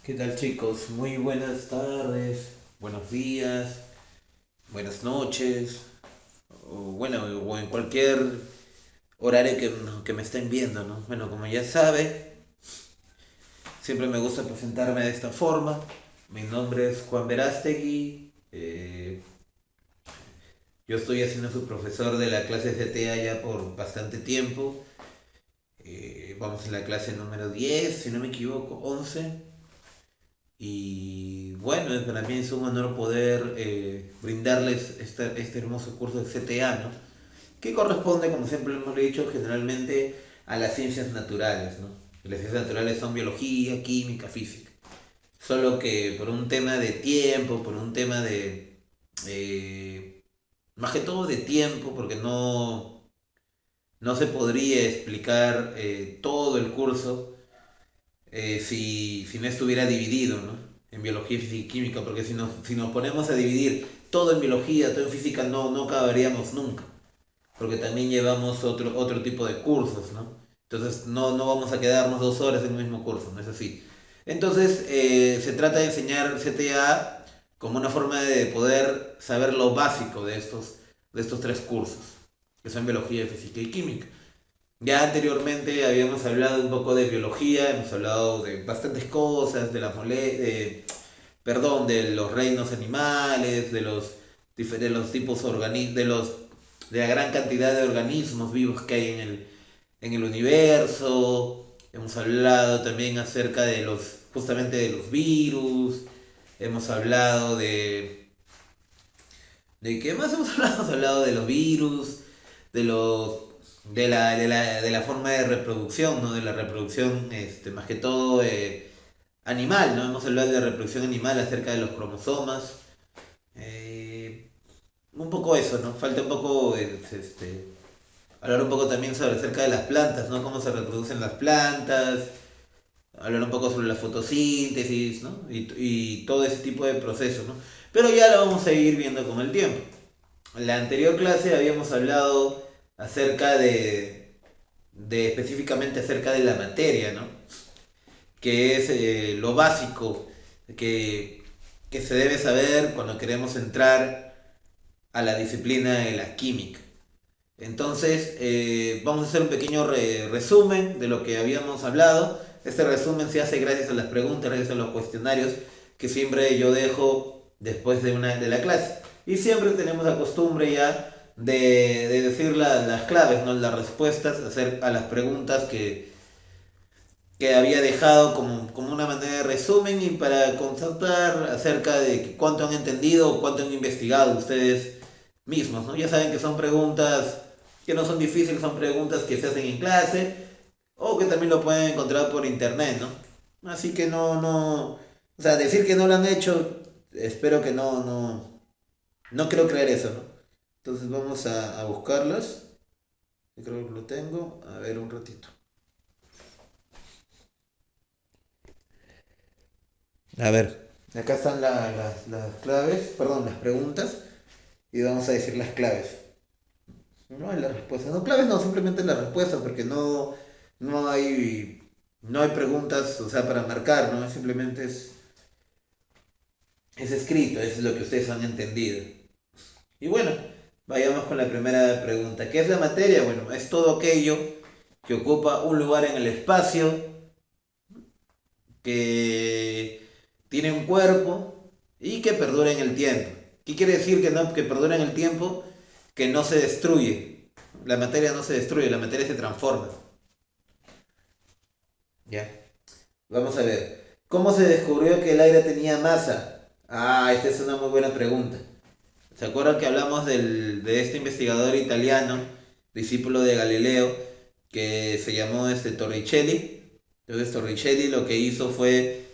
¿Qué tal, chicos? Muy buenas tardes, buenos días, buenas noches, o bueno, o en cualquier horario que me estén viendo, ¿no? Bueno, como ya sabe, siempre me gusta presentarme de esta forma. Mi nombre es Juan Verástegui. Yo estoy haciendo su profesor de la clase CTA ya por bastante tiempo. Vamos en la clase número 10, si no me equivoco, 11. Y bueno, para mí es un honor poder brindarles este hermoso curso de CTA, ¿no? Que corresponde, como siempre lo hemos dicho, generalmente a las ciencias naturales, ¿no? Las ciencias naturales son biología, química, física. Solo que por un tema de tiempo, por un tema de... más que todo de tiempo, porque no se podría explicar todo el curso si no estuviera dividido, ¿no? En biología, física y química, porque si nos ponemos a dividir todo en biología, todo en física, no acabaríamos nunca, porque también llevamos otro tipo de cursos, ¿no? Entonces no vamos a quedarnos 2 horas en el mismo curso, no es así. Entonces se trata de enseñar CTA como una forma de poder saber lo básico de estos tres cursos, que son biología, física y química. Ya anteriormente habíamos hablado un poco de biología, hemos hablado de bastantes cosas, de los reinos animales, de los tipos de la gran cantidad de organismos vivos que hay en el universo. Hemos hablado también acerca justamente de los virus. Hemos hablado ¿de qué más hemos hablado? Hemos hablado de los virus, de los de la forma de reproducción, ¿no? De la reproducción, más que todo animal, ¿no? Hemos hablado de la reproducción animal acerca de los cromosomas. Un poco eso, ¿no? Falta un poco hablar un poco también sobre acerca de las plantas, ¿no? Cómo se reproducen las plantas, hablar un poco sobre la fotosíntesis, ¿no? Y todo ese tipo de procesos, ¿no? Pero ya lo vamos a ir viendo con el tiempo. En la anterior clase habíamos hablado acerca de específicamente acerca de la materia, ¿no? Que es lo básico que, que se debe saber cuando queremos entrar a la disciplina de la química. Entonces, vamos a hacer un pequeño resumen de lo que habíamos hablado. Este resumen se hace gracias a las preguntas, gracias a los cuestionarios que siempre yo dejo después de la clase. Y siempre tenemos la costumbre ya de decir las claves, ¿no? Las respuestas a las preguntas que había dejado como una manera de resumen y para constatar acerca de cuánto han entendido o cuánto han investigado ustedes mismos, ¿no? Ya saben que son preguntas que no son difíciles, son preguntas que se hacen en clase o que también lo pueden encontrar por internet, ¿no? Así que o sea, decir que no lo han hecho, espero que no quiero creer eso, ¿no? Entonces vamos a buscarlas. Yo creo que lo tengo. A ver un ratito. A ver, acá están las claves, perdón, las preguntas, y vamos a decir las claves. No hay las respuestas. No, claves no, simplemente las respuestas, porque no hay, no hay preguntas, o sea, para marcar, ¿no? Simplemente es escrito, es lo que ustedes han entendido. Y bueno, vayamos con la primera pregunta. ¿Qué es la materia? Bueno, es todo aquello que ocupa un lugar en el espacio, que tiene un cuerpo y que perdura en el tiempo. ¿Qué quiere decir que perdura en el tiempo? Que no se destruye. La materia no se destruye, la materia se transforma. ¿Ya? Vamos a ver. ¿Cómo se descubrió que el aire tenía masa? Ah, esta es una muy buena pregunta. ¿Se acuerdan que hablamos de este investigador italiano, discípulo de Galileo, que se llamó Torricelli? Entonces Torricelli lo que hizo fue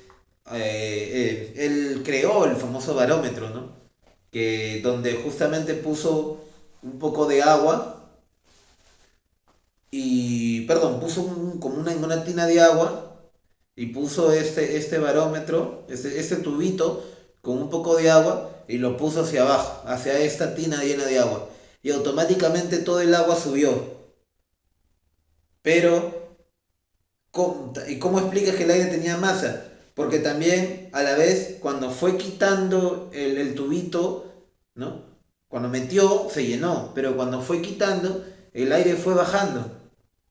él creó el famoso barómetro, ¿no? Que donde justamente puso un poco de agua perdón, puso como una tina de agua y puso este barómetro, este tubito con un poco de agua y lo puso hacia abajo, hacia esta tina llena de agua. Y automáticamente todo el agua subió. Pero, ¿y cómo explicas que el aire tenía masa? Porque también, a la vez, cuando fue quitando el tubito, ¿no? Cuando metió, se llenó, pero cuando fue quitando, el aire fue bajando.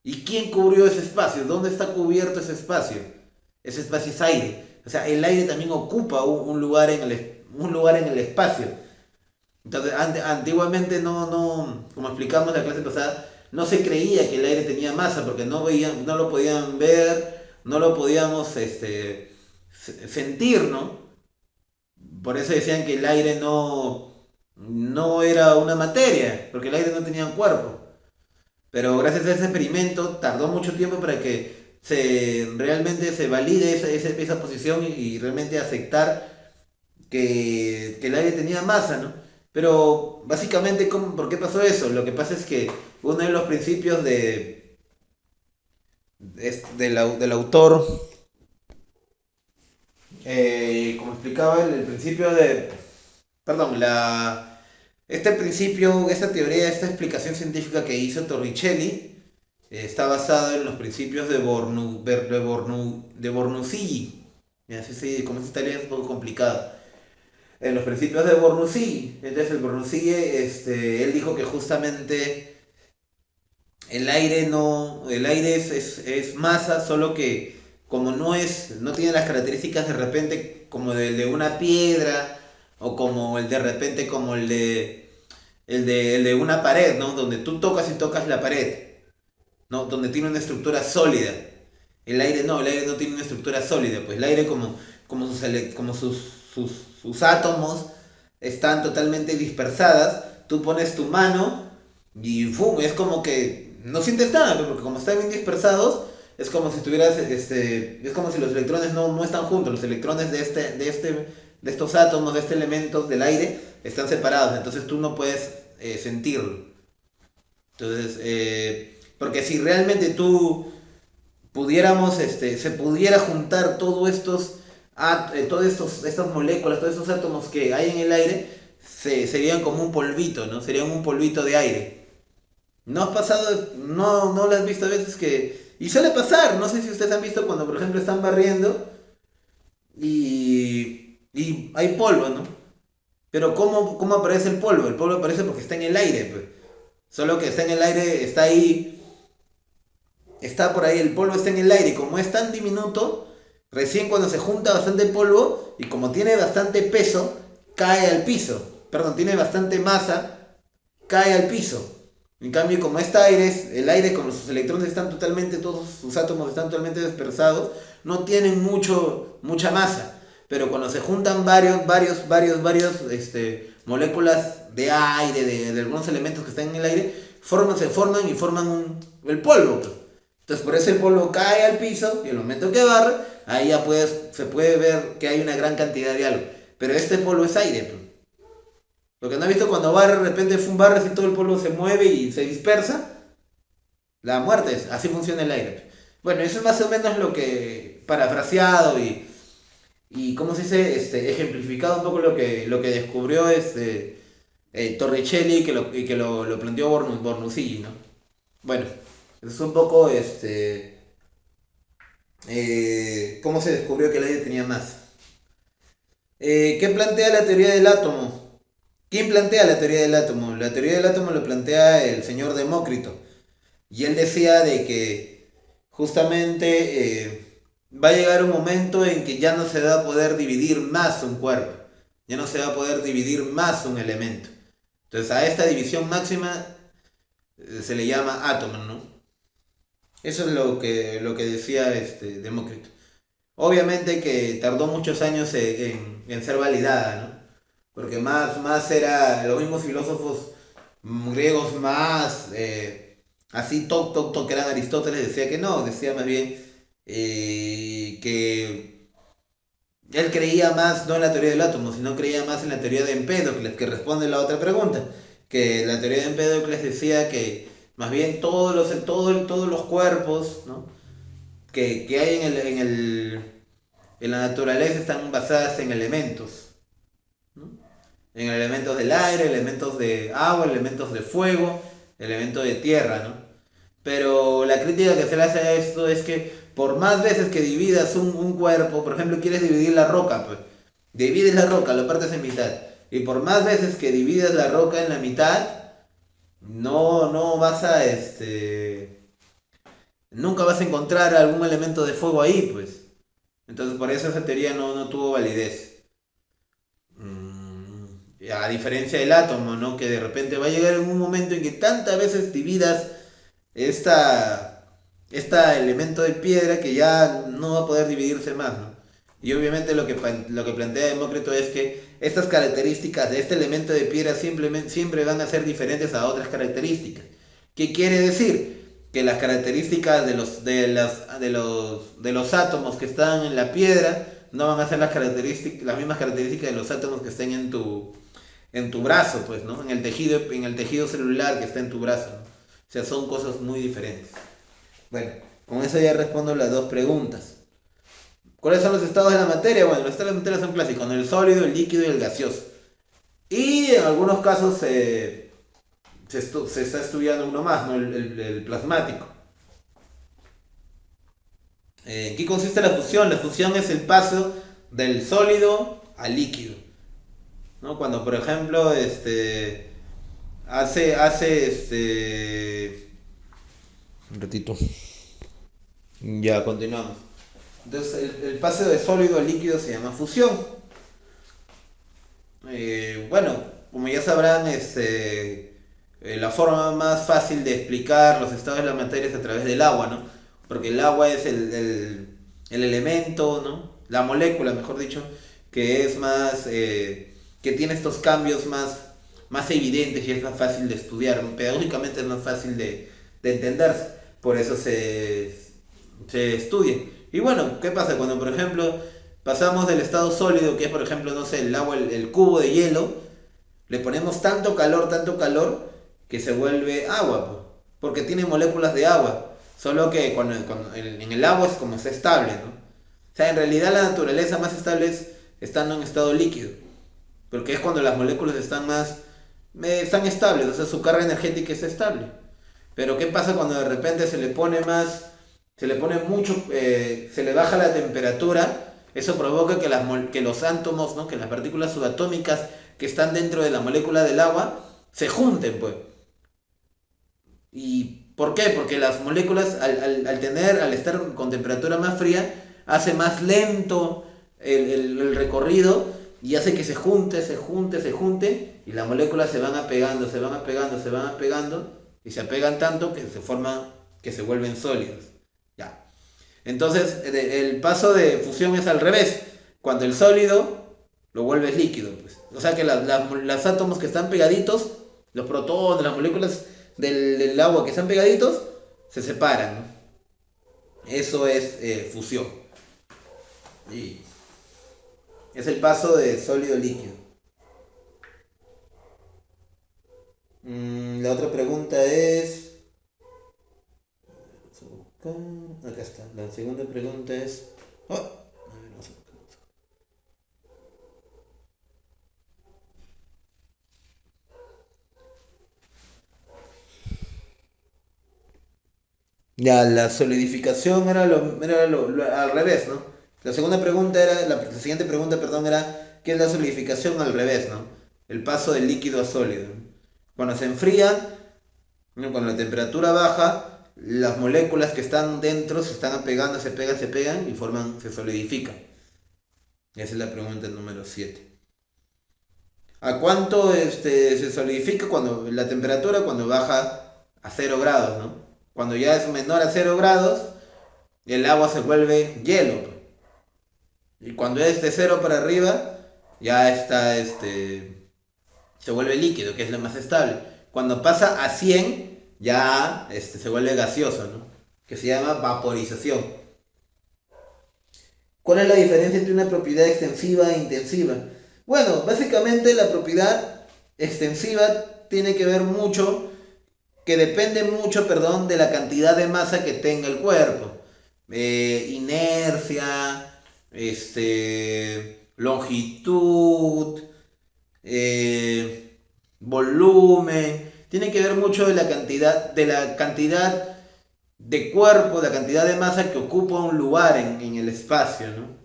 ¿Y quién cubrió ese espacio? ¿Dónde está cubierto ese espacio? Ese espacio es aire. O sea, el aire también ocupa un lugar un lugar en el espacio. Entonces, antiguamente como explicamos en la clase pasada, no se creía que el aire tenía masa porque no lo podían ver, no lo podíamos sentir, ¿no? Por eso decían que el aire no era una materia, porque el aire no tenía un cuerpo. Pero gracias a ese experimento tardó mucho tiempo para que realmente se valide esa posición y realmente aceptar que el aire tenía masa, ¿no? Pero básicamente, ¿por qué pasó eso? Lo que pasa es que uno de los principios del autor, como explicaba el principio perdón, este principio, esta teoría, esta explicación científica que hizo Torricelli está basado en los principios de Bornuzzi. Así como es italiano es un poco complicado. En los principios de Bornuzzi. Entonces el Bornuzzi, él dijo que justamente el aire es masa, solo que como no tiene las características de repente como el de una piedra, o como el de repente como el de una pared, ¿no? Donde tú tocas y tocas la pared, ¿no? Donde tiene una estructura sólida. El aire no tiene una estructura sólida, pues el aire como sus átomos están totalmente dispersadas, tú pones tu mano y ¡fum! Es como que no sientes nada, porque como están bien dispersados, es como si tuvieras, es como si los electrones no están juntos, los electrones de estos átomos, de este elemento del aire, están separados, entonces tú no puedes sentirlo. Entonces, porque si realmente se pudiera juntar estas moléculas, todos estos átomos que hay en el aire, serían como un polvito, ¿no? Serían un polvito de aire. ¿No has pasado, no lo has visto a veces que... Y suele pasar, no sé si ustedes han visto cuando, por ejemplo, están barriendo y hay polvo, ¿no? Pero ¿cómo aparece el polvo? El polvo aparece porque está en el aire, pues. Solo que está en el aire, está ahí, está por ahí, el polvo está en el aire. Y como es tan diminuto, recién cuando se junta bastante polvo y como tiene bastante peso, cae al piso. Perdón, tiene bastante masa, cae al piso. En cambio, como el aire con sus electrones están totalmente, todos sus átomos están totalmente dispersados, no tienen mucha masa. Pero cuando se juntan varios moléculas de aire, de algunos elementos que están en el aire, se forman y forman el polvo. Entonces por eso el polvo cae al piso y el momento que barre, ahí ya se puede ver que hay una gran cantidad de algo. Pero este polvo es aire. Pues. Lo que no he visto cuando barre, de repente fue un barre y todo el polvo se mueve y se dispersa. La muerte así funciona el aire. Bueno, eso es más o menos lo que, parafraseado y ¿cómo se dice? Ejemplificado un poco lo que descubrió Torricelli y que lo planteó Bornuzzi, ¿no? Bueno, eso es un poco cómo se descubrió que el aire tenía masa. ¿Qué plantea la teoría del átomo? ¿Quién plantea la teoría del átomo? La teoría del átomo lo plantea el señor Demócrito. Y él decía de que justamente va a llegar un momento en que ya no se va a poder dividir más un cuerpo, ya no se va a poder dividir más un elemento. Entonces a esta división máxima se le llama átomo, ¿no? Eso es lo que decía Demócrito. Obviamente que tardó muchos años en ser validada, ¿no? Porque más era los mismos filósofos griegos más así que eran Aristóteles, decía que no, decía más bien que él creía más no en la teoría del átomo, sino creía más en la teoría de Empédocles, que responde a la otra pregunta, que la teoría de Empédocles decía que más bien todos los cuerpos, ¿no? que hay en la naturaleza están basadas en elementos, ¿no? En elementos del aire, elementos de agua, elementos de fuego, elementos de tierra, ¿no? Pero la crítica que se le hace a esto es que por más veces que dividas un cuerpo, por ejemplo, quieres dividir la roca, pues, divides la roca, lo partes en mitad, y por más veces que dividas la roca en la mitad, no vas a, nunca vas a encontrar algún elemento de fuego ahí, pues. Entonces, por eso esa teoría no tuvo validez. A diferencia del átomo, ¿no? Que de repente va a llegar en un momento en que tantas veces dividas esta, esta elemento de piedra que ya no va a poder dividirse más, ¿no? Y obviamente lo que plantea Demócrito es que estas características de este elemento de piedra simplemente, siempre van a ser diferentes a otras características. ¿Qué quiere decir? Que las características de los átomos que están en la piedra no van a ser las mismas características de los átomos que estén en tu brazo, pues, ¿no? En el tejido celular que está en tu brazo, ¿no? O sea, son cosas muy diferentes. Bueno, con eso ya respondo las dos preguntas. ¿Cuáles son los estados de la materia? Bueno, los estados de la materia son clásicos, ¿no? El sólido, el líquido y el gaseoso. Y en algunos casos se está estudiando uno más, ¿no? El plasmático. ¿En qué consiste la fusión? La fusión es el paso del sólido al líquido, ¿no? Cuando, por ejemplo, un ratito. Ya, continuamos. Entonces, el paso de sólido al líquido se llama fusión. Bueno, como ya sabrán, la forma más fácil de explicar los estados de la materia es a través del agua, ¿no? Porque el agua es el elemento, ¿no? La molécula, mejor dicho, que es más, que tiene estos cambios más evidentes y es más fácil de estudiar. Pedagógicamente es más fácil de entenderse. Por eso se estudia. Y bueno, ¿qué pasa cuando, por ejemplo, pasamos del estado sólido, que es, por ejemplo, no sé, el agua, el cubo de hielo, le ponemos tanto calor, que se vuelve agua, po, porque tiene moléculas de agua. Solo que en el agua es como está estable, ¿no? O sea, en realidad la naturaleza más estable es estando en estado líquido, porque es cuando las moléculas están estables, o sea, su carga energética es estable. Pero ¿qué pasa cuando de repente se le pone mucho, se le baja la temperatura? Eso provoca que los átomos, ¿no? Que las partículas subatómicas que están dentro de la molécula del agua se junten, pues. ¿Y por qué? Porque las moléculas al estar con temperatura más fría, hace más lento el recorrido y hace que se junte y las moléculas se van apegando, se van apegando y se apegan tanto que que se vuelven sólidos. Ya. Entonces, el paso de fusión es al revés. Cuando el sólido lo vuelves líquido, pues. O sea que los átomos que están pegaditos, los protones, las moléculas del agua que están pegaditos, se separan, ¿no? Eso es fusión. Y es el paso de sólido a líquido. La otra pregunta es... Acá está. La segunda pregunta es... Oh, a ver, vamos a buscar. Ya, la solidificación al revés, ¿no? La segunda pregunta era, la siguiente pregunta, perdón, era, ¿qué es la solidificación al revés, ¿no? El paso del líquido a sólido. Cuando se enfría, ¿no? Cuando la temperatura baja, las moléculas que están dentro se están apegando, se pegan y se solidifican. Esa es la pregunta número 7. ¿A cuánto se solidifica cuando la temperatura cuando baja a 0 grados, ¿no? Cuando ya es menor a 0 grados, el agua se vuelve hielo, pues. Y cuando es de 0 para arriba, ya está, se vuelve líquido, que es lo más estable. Cuando pasa a 100, ya se vuelve gaseoso, ¿no? Que se llama vaporización. ¿Cuál es la diferencia entre una propiedad extensiva e intensiva? Bueno, básicamente la propiedad extensiva tiene que ver mucho, que depende mucho, perdón, de la cantidad de masa que tenga el cuerpo. Inercia, longitud, volumen. Tiene que ver mucho de la cantidad de cuerpo, la cantidad de masa que ocupa un lugar en el espacio, ¿no?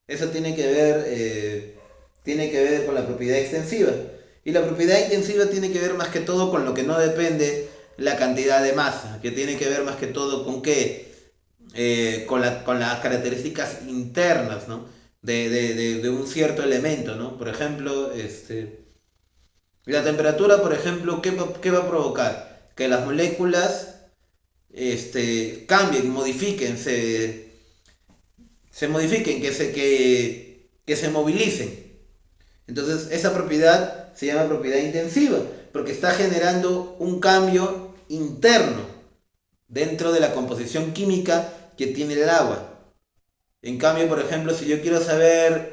Eso tiene que ver con la propiedad extensiva. Y la propiedad intensiva tiene que ver más que todo con lo que no depende la cantidad de masa, que tiene que ver más que todo con qué, con las características internas, ¿no? De un cierto elemento, ¿no? Por ejemplo, la temperatura, por ejemplo, ¿qué va a provocar? Que las moléculas cambien, modifiquen, se modifiquen, que se movilicen. Entonces, esa propiedad se llama propiedad intensiva, porque está generando un cambio interno dentro de la composición química que tiene el agua. En cambio, por ejemplo, si yo quiero saber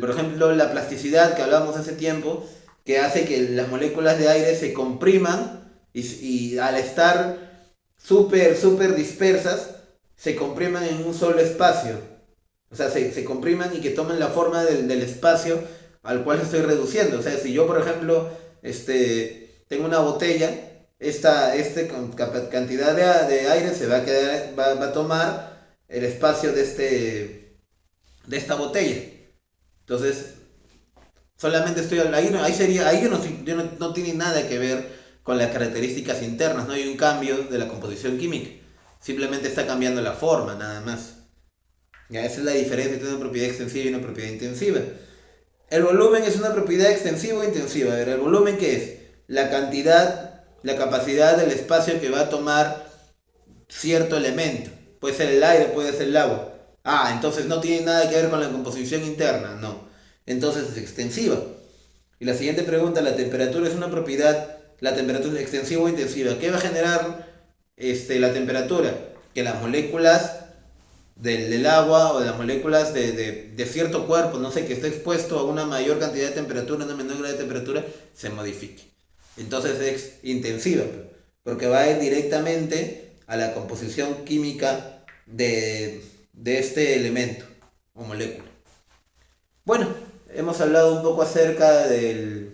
por ejemplo, la plasticidad que hablamos hace tiempo, que hace que las moléculas de aire se compriman y al estar súper dispersas, se compriman en un solo espacio. O sea, se compriman y que tomen la forma del espacio al cual estoy reduciendo. O sea, si yo, por ejemplo, tengo una botella, cantidad de aire se va a quedar, va a tomar el espacio de esta botella. Entonces, solamente estoy ahí sería, ahí no tiene nada que ver con las características internas, no hay un cambio de la composición química. Simplemente está cambiando la forma, nada más. Ya, esa es la diferencia entre una propiedad extensiva y una propiedad intensiva. El volumen es una propiedad extensiva o intensiva. A ver, ¿el volumen qué es? La cantidad, la capacidad del espacio que va a tomar cierto elemento. Puede ser el aire, puede ser el agua. Ah, entonces no tiene nada que ver con la composición interna, no. Entonces es extensiva. Y la siguiente pregunta, ¿la temperatura es una propiedad, la temperatura es extensiva o intensiva? ¿Qué va a generar la temperatura? Que las moléculas del agua o de las moléculas de cierto cuerpo, no sé, que esté expuesto a una mayor cantidad de temperatura, una menor grado de temperatura, se modifique. Entonces es intensiva, porque va a ir directamente a la composición química de este elemento o molécula. Bueno, hemos hablado un poco acerca de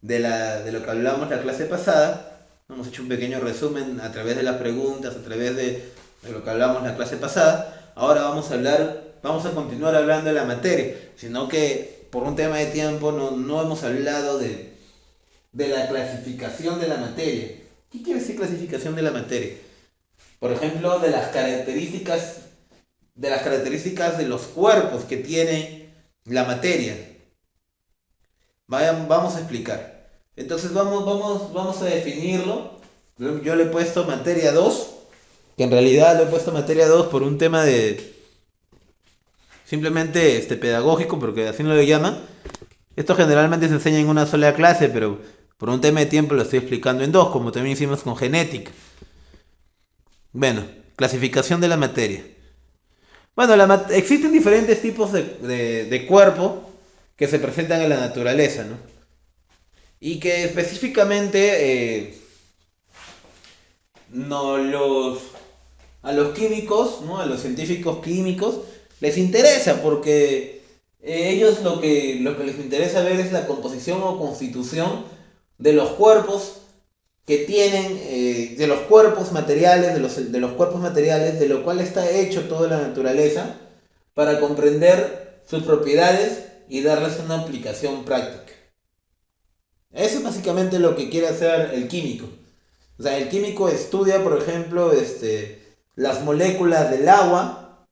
lo que hablamos la clase pasada. Hemos hecho un pequeño resumen a través de las preguntas, a través de lo que hablamos la clase pasada. Ahora vamos a continuar hablando de la materia, sino que por un tema de tiempo no hemos hablado de la clasificación de la materia. ¿Qué quiere decir clasificación de la materia? Por ejemplo, de las características de los cuerpos que tiene la materia. Vamos a explicar. Entonces vamos a definirlo. Yo le he puesto materia 2, que en realidad le he puesto materia 2 por un tema de simplemente pedagógico, porque así no lo llaman. Esto generalmente se enseña en una sola clase, pero por un tema de tiempo lo estoy explicando en dos, como también hicimos con genética. Bueno, clasificación de la materia. Bueno, existen diferentes tipos de cuerpo que se presentan en la naturaleza, ¿no? Y que específicamente no los a los químicos, ¿no? A los científicos químicos les interesa porque ellos lo que les interesa ver es la composición o constitución de los cuerpos que tienen, de los cuerpos materiales, de los cuerpos materiales, de lo cual está hecho toda la naturaleza, para comprender sus propiedades y darles una aplicación práctica. Eso es básicamente lo que quiere hacer el químico. O sea, el químico estudia, por ejemplo, las moléculas del agua,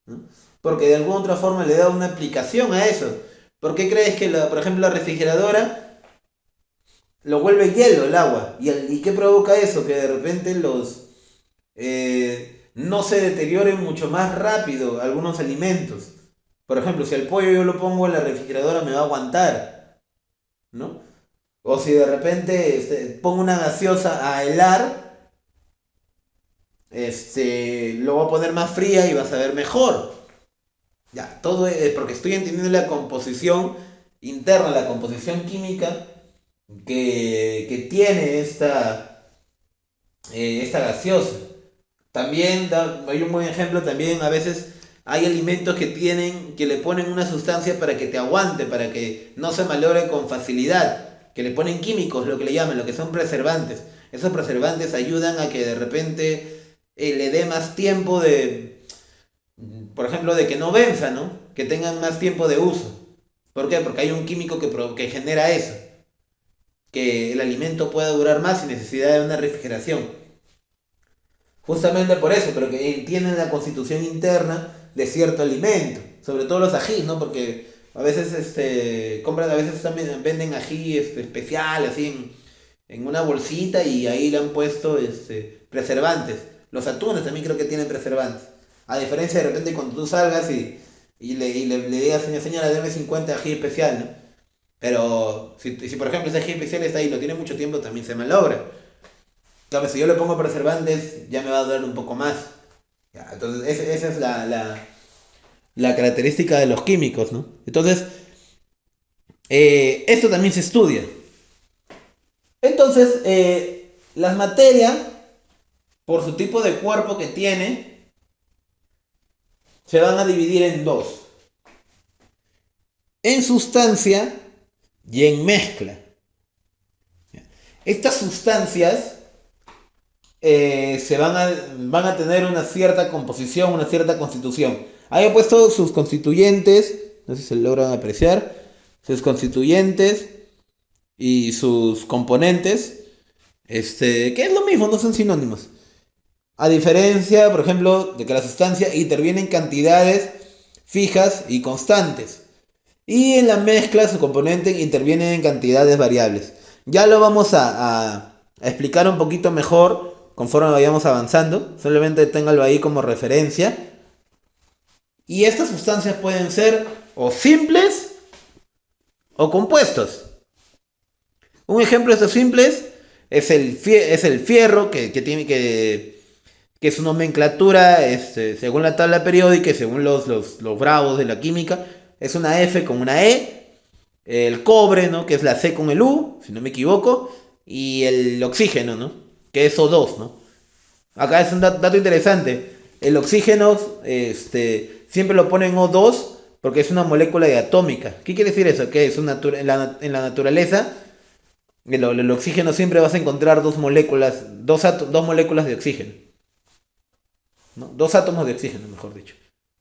¿no? Porque de alguna otra forma le da una aplicación a eso. ¿Por qué crees que, por ejemplo, la refrigeradora lo vuelve hielo el agua? ¿Y qué provoca eso? Que de repente no se deterioren mucho más rápido algunos alimentos. Por ejemplo, si el pollo yo lo pongo en la refrigeradora me va a aguantar, ¿no? O si de repente pongo una gaseosa a helar, lo voy a poner más fría y va a saber mejor. Ya, todo es porque estoy entendiendo la composición interna, la composición química que tiene esta gaseosa. También hay un buen ejemplo, también a veces hay alimentos que le ponen una sustancia para que te aguante, para que no se malogre con facilidad. que le ponen químicos, lo que le llaman, lo que son preservantes. Esos preservantes ayudan a que de repente le dé más tiempo de, por ejemplo, de que no venza, ¿no? Que tengan más tiempo de uso. ¿Por qué? Porque hay un químico que genera eso, que el alimento pueda durar más sin necesidad de una refrigeración. Justamente por eso, pero que tienen la constitución interna de cierto alimento, sobre todo los ajís, ¿no? Porque a veces compran, a veces también venden ají especial, así en una bolsita y ahí le han puesto preservantes. Los atunes también creo que tienen preservantes. A diferencia de repente cuando tú salgas y le digas, señora, señora, deme 50 ají especial, ¿no? Pero si por ejemplo ese ají especial está ahí y lo tiene mucho tiempo, también se malogra. Claro, si yo le pongo preservantes, ya me va a durar un poco más. Ya, entonces, esa es la característica de los químicos, ¿no? Entonces, esto también se estudia. Entonces, las materias, por su tipo de cuerpo que tiene, se van a dividir en dos. En sustancia y en mezcla. Estas sustancias van a tener una cierta composición, una cierta constitución. Ahí he puesto sus constituyentes, no sé si se logran apreciar, sus constituyentes y sus componentes, que es lo mismo, no son sinónimos. A diferencia, por ejemplo, de que la sustancia interviene en cantidades fijas y constantes. Y en la mezcla su componente interviene en cantidades variables. Ya lo vamos a explicar un poquito mejor conforme vayamos avanzando. Solamente téngalo ahí como referencia. Y estas sustancias pueden ser o simples o compuestos. Un ejemplo de estos simples es el fierro, que su nomenclatura, según la tabla periódica y según los bravos de la química, es una F con una E. El cobre, ¿no? Que es la C con el U, si no me equivoco. Y el oxígeno, ¿no? Que es O2, ¿no? Acá es un dato interesante. El oxígeno, siempre lo ponen O2 porque es una molécula diatómica. ¿Qué quiere decir eso? Que es en la naturaleza, el oxígeno siempre vas a encontrar dos moléculas, dos moléculas de oxígeno, ¿no? Dos átomos de oxígeno, mejor dicho.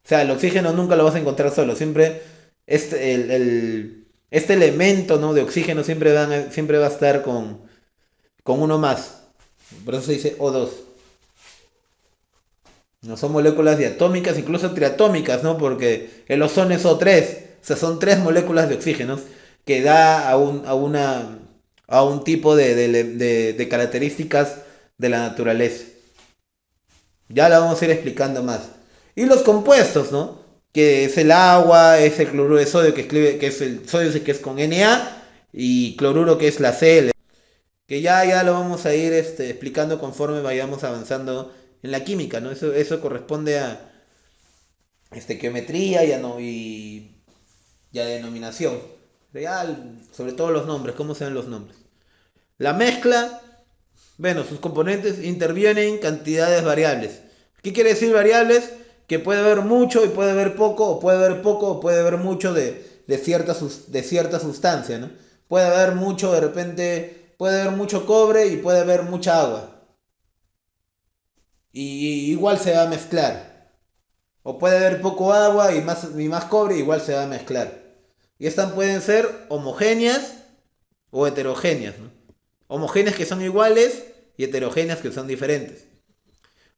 O sea, el oxígeno nunca lo vas a encontrar solo, siempre este elemento, ¿no? De oxígeno siempre va a estar con uno más. Por eso se dice O2. No son moléculas diatómicas, incluso triatómicas, ¿no? Porque el ozono es O3. O sea, son tres moléculas de oxígeno que da a un tipo de características de la naturaleza. Ya la vamos a ir explicando más. Y los compuestos, ¿no? Que es el agua, es el cloruro de sodio, que es el sodio que es con Na, y cloruro que es la Cl. Que ya lo vamos a ir explicando conforme vayamos avanzando en la química, ¿no? Eso corresponde a geometría y a denominación. Real, sobre todo los nombres, cómo se ven los nombres. La mezcla, bueno, sus componentes intervienen cantidades variables. ¿Qué quiere decir variables? Que puede haber mucho y puede haber poco, o puede haber poco o puede haber mucho de cierta sustancia, ¿no? Puede haber mucho, de repente, puede haber mucho cobre y puede haber mucha agua. Y igual se va a mezclar. O puede haber poco agua y más cobre, igual se va a mezclar. Y estas pueden ser homogéneas o heterogéneas, ¿no? Homogéneas que son iguales y heterogéneas que son diferentes.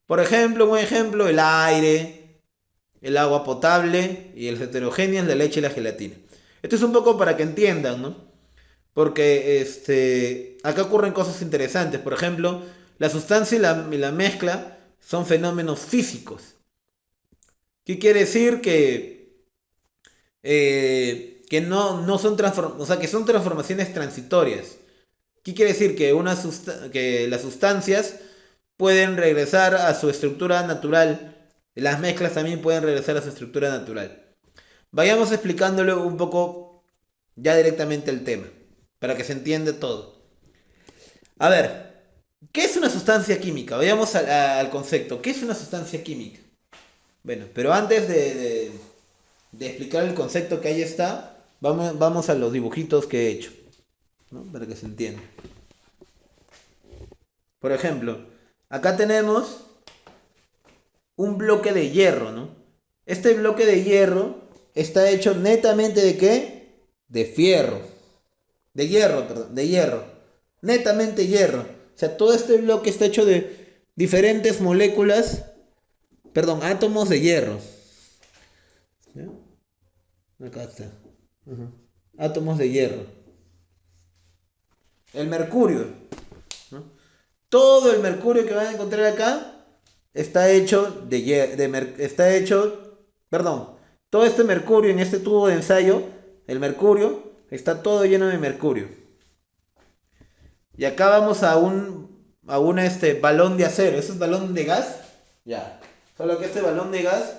Por ejemplo, un ejemplo, el aire, el agua potable y el heterogéneas, la leche y la gelatina. Esto es un poco para que entiendan, ¿no? Porque acá ocurren cosas interesantes. Por ejemplo, la sustancia y la mezcla son fenómenos físicos. ¿Qué quiere decir? Que no son o sea, que son transformaciones transitorias. ¿Qué quiere decir? Que las sustancias pueden regresar a su estructura natural. Las mezclas también pueden regresar a su estructura natural. Vayamos explicándole un poco ya directamente el tema, para que se entienda todo. A ver, ¿qué es una sustancia química? Vayamos al concepto. ¿Qué es una sustancia química? Bueno, pero antes de explicar el concepto que ahí está, vamos a los dibujitos que he hecho. ¿no? Para que se entienda. Por ejemplo, acá tenemos un bloque de hierro, ¿no? Este bloque de hierro está hecho netamente ¿de qué? De fierro. De hierro, perdón, de hierro. Netamente hierro. O sea, todo este bloque está hecho de diferentes moléculas, perdón, átomos de hierro. ¿Ya? Acá está. Ajá. Átomos de hierro. El mercurio, ¿no? Todo el mercurio que van a encontrar acá está hecho está hecho, perdón, todo este mercurio en este tubo de ensayo, el mercurio, está todo lleno de mercurio. Y acá vamos a un balón de acero. ¿Eso es balón de gas? Ya. Solo que este balón de gas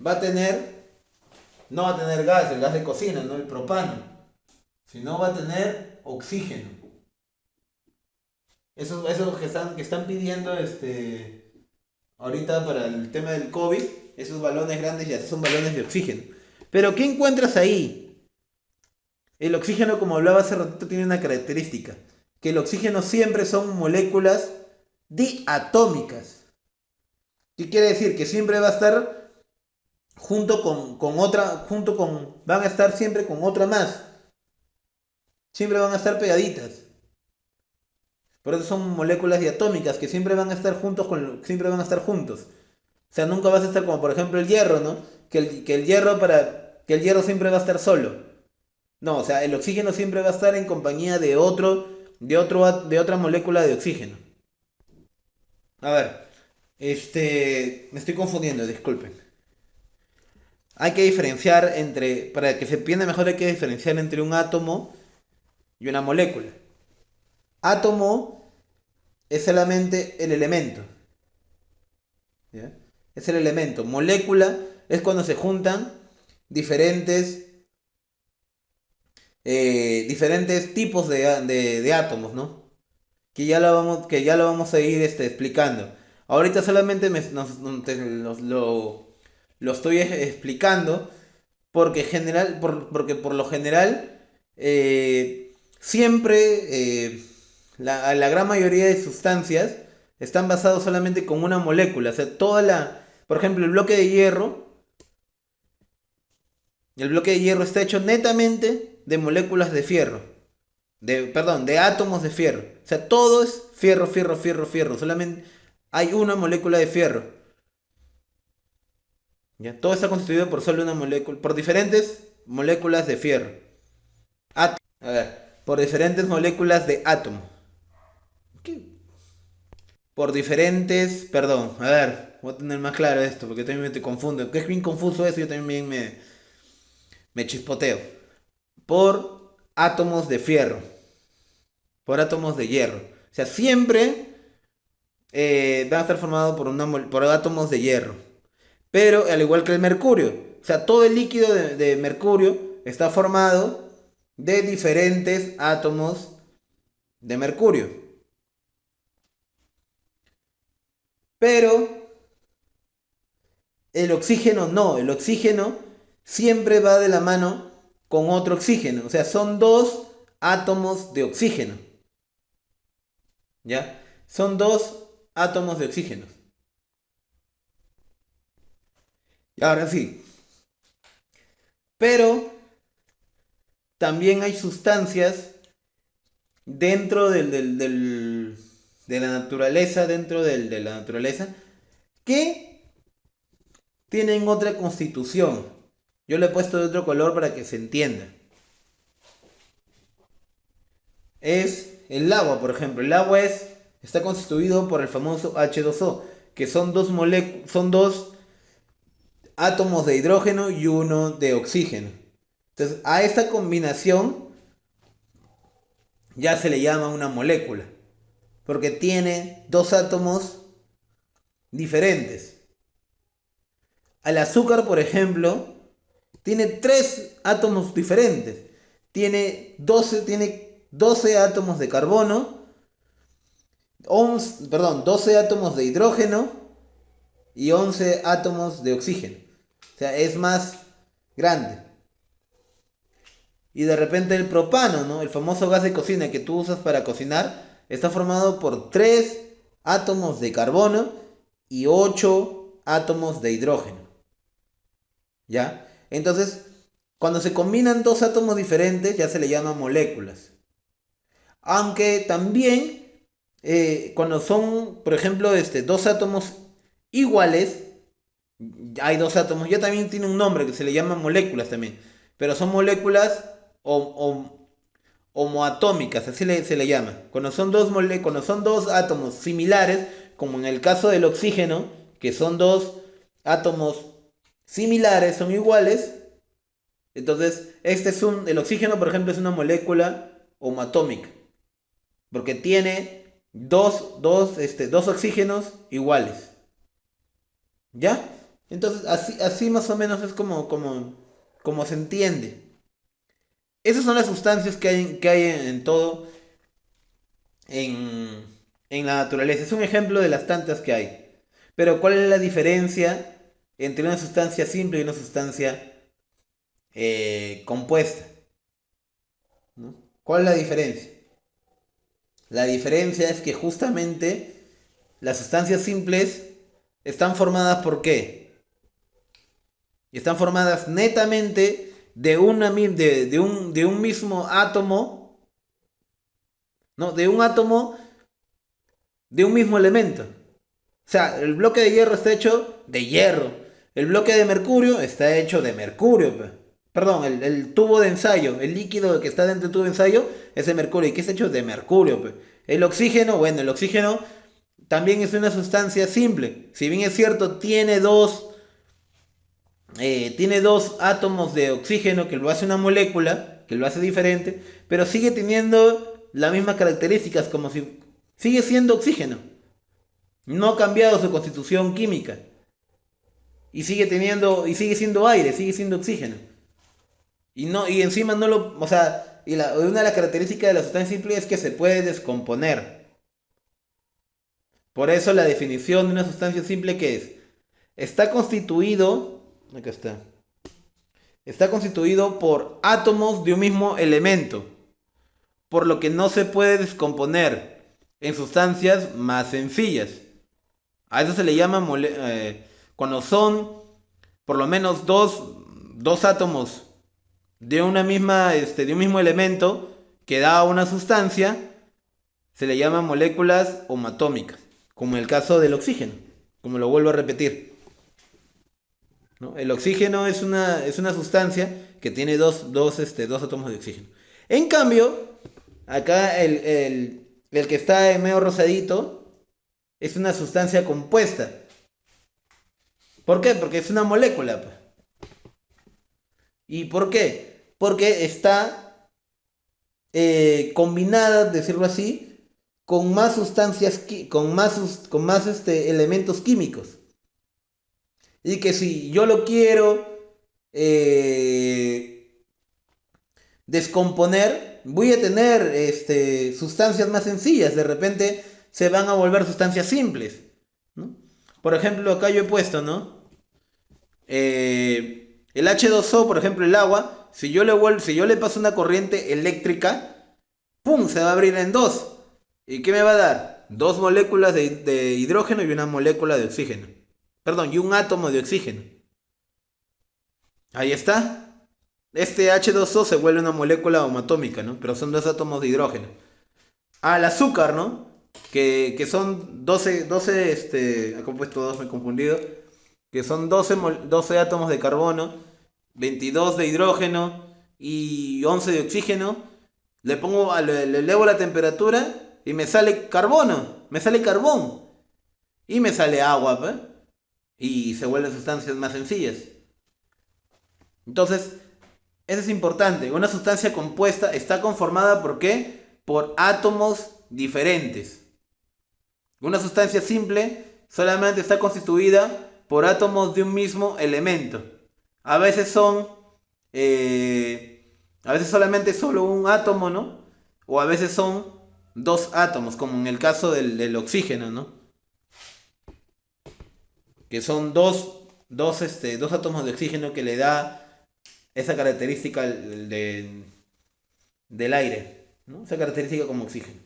va a tener, no va a tener gas, el gas de cocina, no el propano, sino va a tener oxígeno. Esos que están pidiendo ahorita para el tema del COVID, esos balones grandes ya son balones de oxígeno. Pero ¿qué encuentras ahí? El oxígeno, como hablaba hace ratito, tiene una característica, que el oxígeno siempre son moléculas diatómicas. ¿Qué quiere decir? Que siempre va a estar con otra, van a estar siempre con otra más. Siempre van a estar pegaditas. Por eso son moléculas diatómicas que siempre van a estar siempre van a estar juntos. O sea, nunca vas a estar como por ejemplo el hierro, ¿no? Que el hierro siempre va a estar solo. No, o sea, el oxígeno siempre va a estar en compañía de otra molécula de oxígeno. A ver, me estoy confundiendo, disculpen. Hay que diferenciar para que se entienda mejor hay que diferenciar entre un átomo y una molécula. Átomo es solamente el elemento, ¿ya? Es el elemento. Molécula es cuando se juntan diferentes, diferentes tipos de átomos, ¿no? Que ya lo vamos a ir explicando. Ahorita solamente lo estoy explicando porque por lo general siempre la gran mayoría de sustancias están basados solamente con una molécula. O sea, por ejemplo, el bloque de hierro está hecho netamente de moléculas de fierro. Perdón, de átomos de fierro. O sea, todo es fierro, fierro, fierro, fierro. Solamente hay una molécula de fierro. ¿Ya? Todo está constituido por solo una molécula, por diferentes moléculas de fierro. A ver, por diferentes moléculas de átomo. ¿Qué? Perdón, a ver, voy a tener más claro esto porque también me confundo. Que es bien confuso eso, yo también me chispoteo. Por átomos de fierro, por átomos de hierro. O sea, siempre van a estar formados por átomos de hierro. Pero al igual que el mercurio, o sea, todo el líquido de mercurio está formado de diferentes átomos de mercurio. Pero el oxígeno no, el oxígeno siempre va de la mano con otro oxígeno. O sea, son dos átomos de oxígeno. ¿Ya? Son dos átomos de oxígeno. Y ahora sí. Pero también hay sustancias dentro de la naturaleza, de la naturaleza, que tienen otra constitución. Yo le he puesto de otro color para que se entienda. Es el agua, por ejemplo. El agua está constituido por el famoso H2O, que son dos átomos de hidrógeno y uno de oxígeno. Entonces, a esta combinación ya se le llama una molécula, porque tiene dos átomos diferentes. Al azúcar, por ejemplo, tiene tres átomos diferentes. Tiene 12 átomos de carbono, 12 átomos de hidrógeno y 11 átomos de oxígeno. O sea, es más grande. Y de repente el propano, ¿no? El famoso gas de cocina que tú usas para cocinar, está formado por 3 átomos de carbono y 8 átomos de hidrógeno. ¿Ya? Entonces, cuando se combinan dos átomos diferentes, ya se le llaman moléculas. Aunque también, cuando son, por ejemplo, dos átomos iguales, hay dos átomos, ya también tiene un nombre que se le llama moléculas también. Pero son moléculas homoatómicas, se le llama. Cuando son dos átomos similares, como en el caso del oxígeno, que son dos átomos similares, son iguales. Entonces, el oxígeno, por ejemplo, es una molécula homoatómica, porque tiene dos oxígenos iguales. ¿Ya? Entonces, así más o menos es como se entiende. Esas son las sustancias que hay en todo, en, en la naturaleza. Es un ejemplo de las tantas que hay. Pero, ¿cuál es la diferencia entre una sustancia simple y una sustancia compuesta? ¿No? ¿Cuál es la diferencia? La diferencia es que justamente las sustancias simples están formadas ¿por qué? Están formadas netamente de un mismo átomo, ¿no? De un átomo de un mismo elemento. O sea, el bloque de hierro está hecho de hierro. El bloque de mercurio está hecho de mercurio. Perdón, el tubo de ensayo, el líquido que está dentro del tubo de ensayo es de mercurio. ¿Y qué está hecho de mercurio? El oxígeno, bueno, el oxígeno también es una sustancia simple. Si bien es cierto, tiene dos átomos de oxígeno que lo hace una molécula, que lo hace diferente, pero sigue teniendo las mismas características, como si sigue siendo oxígeno. No ha cambiado su constitución química. Y sigue siendo aire, sigue siendo oxígeno. Y encima no lo, o sea, una de las características de la sustancia simple es que se puede descomponer. Por eso la definición de una sustancia simple que es, está constituido, acá está constituido por átomos de un mismo elemento, por lo que no se puede descomponer en sustancias más sencillas. A eso se le llama cuando son por lo menos dos átomos de un mismo elemento que da una sustancia, se le llama moléculas homoatómicas, como el caso del oxígeno, como lo vuelvo a repetir. ¿No? El oxígeno es una sustancia que tiene dos átomos de oxígeno. En cambio, acá el que está en medio rosadito es una sustancia compuesta. ¿Por qué? Porque es una molécula. ¿Y por qué? Porque está combinada, decirlo así, con más sustancias, con más elementos químicos. Y que si yo lo quiero eh, descomponer, voy a tener sustancias más sencillas. De repente se van a volver sustancias simples, ¿no? Por ejemplo, acá yo he puesto, ¿no? El H2O, por ejemplo, el agua, si yo le paso una corriente eléctrica, ¡pum! Se va a abrir en dos. ¿Y qué me va a dar? Dos moléculas de hidrógeno y una molécula de oxígeno. Perdón, y un átomo de oxígeno. Ahí está. Este H2O se vuelve una molécula homoatómica, ¿no? Pero son dos átomos de hidrógeno. Ah, el azúcar, ¿no? Que son 12 acá he puesto dos, me he confundido. Que son 12 átomos de carbono, 22 de hidrógeno y 11 de oxígeno. Le elevo la temperatura y me sale carbono, me sale carbón y me sale agua, ¿pues? Y se vuelven sustancias más sencillas. Entonces, eso es importante. Una sustancia compuesta está conformada ¿por qué? Por átomos diferentes. Una sustancia simple solamente está constituida por átomos de un mismo elemento. A veces son, a veces solamente solo un átomo, ¿no? O a veces son dos átomos, como en el caso del oxígeno, ¿no? Que son dos átomos de oxígeno que le da esa característica del aire, ¿no? Esa característica como oxígeno.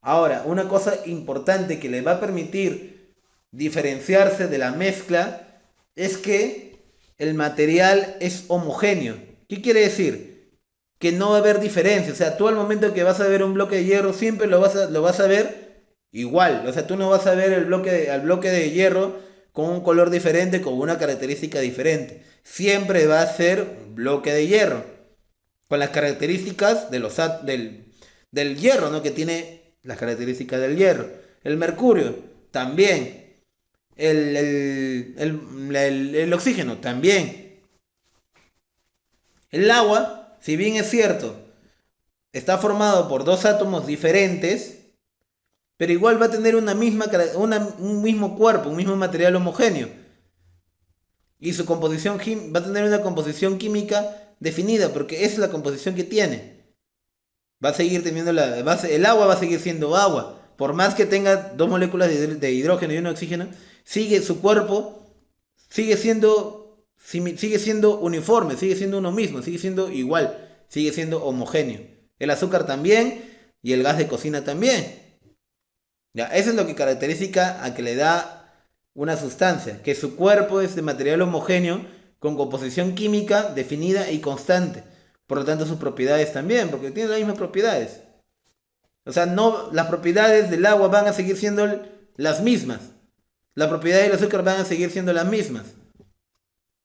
Ahora, una cosa importante que le va a permitir diferenciarse de la mezcla es que el material es homogéneo. ¿Qué quiere decir? Que no va a haber diferencia. O sea, tú al momento que vas a ver un bloque de hierro siempre lo vas a ver igual. O sea, tú no vas a ver al bloque de hierro con un color diferente, con una característica diferente. Siempre va a ser un bloque de hierro, con las características del hierro, ¿no? Que tiene las características del hierro. El mercurio, también. El oxígeno, también. El agua, si bien es cierto, está formado por dos átomos diferentes, pero igual va a tener un mismo cuerpo, un mismo material homogéneo. Y su composición va a tener una composición química definida, porque esa es la composición que tiene. Va a seguir teniendo el agua va a seguir siendo agua. Por más que tenga dos moléculas de hidrógeno y un oxígeno, su cuerpo sigue siendo uniforme, sigue siendo uno mismo, sigue siendo igual, sigue siendo homogéneo. El azúcar también y el gas de cocina también. Ya, eso es lo que caracteriza a que le da una sustancia, que su cuerpo es de material homogéneo con composición química definida y constante. Por lo tanto, sus propiedades también, porque tiene las mismas propiedades. O sea, no, las propiedades del agua van a seguir siendo las mismas. Las propiedades del azúcar van a seguir siendo las mismas.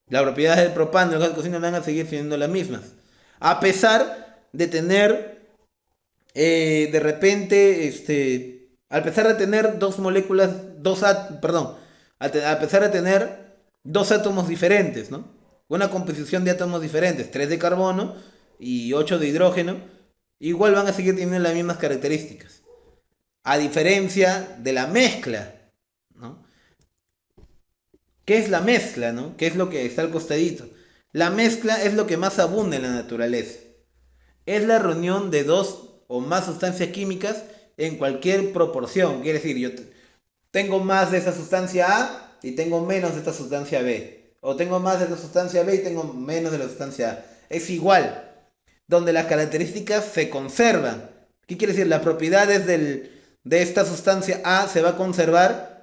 Las propiedades del propano, del gas de cocina van a seguir siendo las mismas. A pesar de tener, de repente, a pesar de tener dos moléculas, perdón, a pesar de tener dos átomos diferentes, ¿no? Una composición de átomos diferentes, 3 de carbono y 8 de hidrógeno, igual van a seguir teniendo las mismas características. A diferencia de la mezcla, ¿no? ¿Qué es la mezcla, no? ¿Qué es lo que está al costadito? La mezcla es lo que más abunda en la naturaleza. Es la reunión de dos o más sustancias químicas en cualquier proporción. Quiere decir, yo tengo más de esa sustancia A y tengo menos de esta sustancia B. O tengo más de esta sustancia B y tengo menos de la sustancia A. Es igual, donde las características se conservan. ¿Qué quiere decir? Las propiedades de esta sustancia A se va a conservar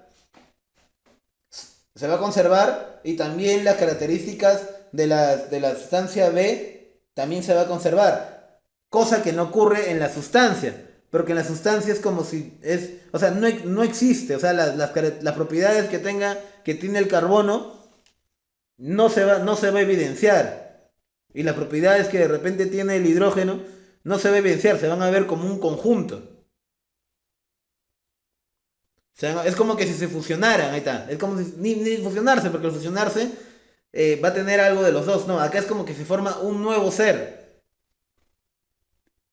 y también las características de la sustancia B también se va a conservar. Cosa que no ocurre en la sustancia. Porque en la sustancia es como si o sea, no existe. O sea, las propiedades que tiene el carbono no se va a evidenciar. Y las propiedades que de repente tiene el hidrógeno no se va a evidenciar, se van a ver como un conjunto. O sea, es como que si se fusionaran, ahí está. Es como si, ni fusionarse, porque al fusionarse va a tener algo de los dos. No, acá es como que se forma un nuevo ser.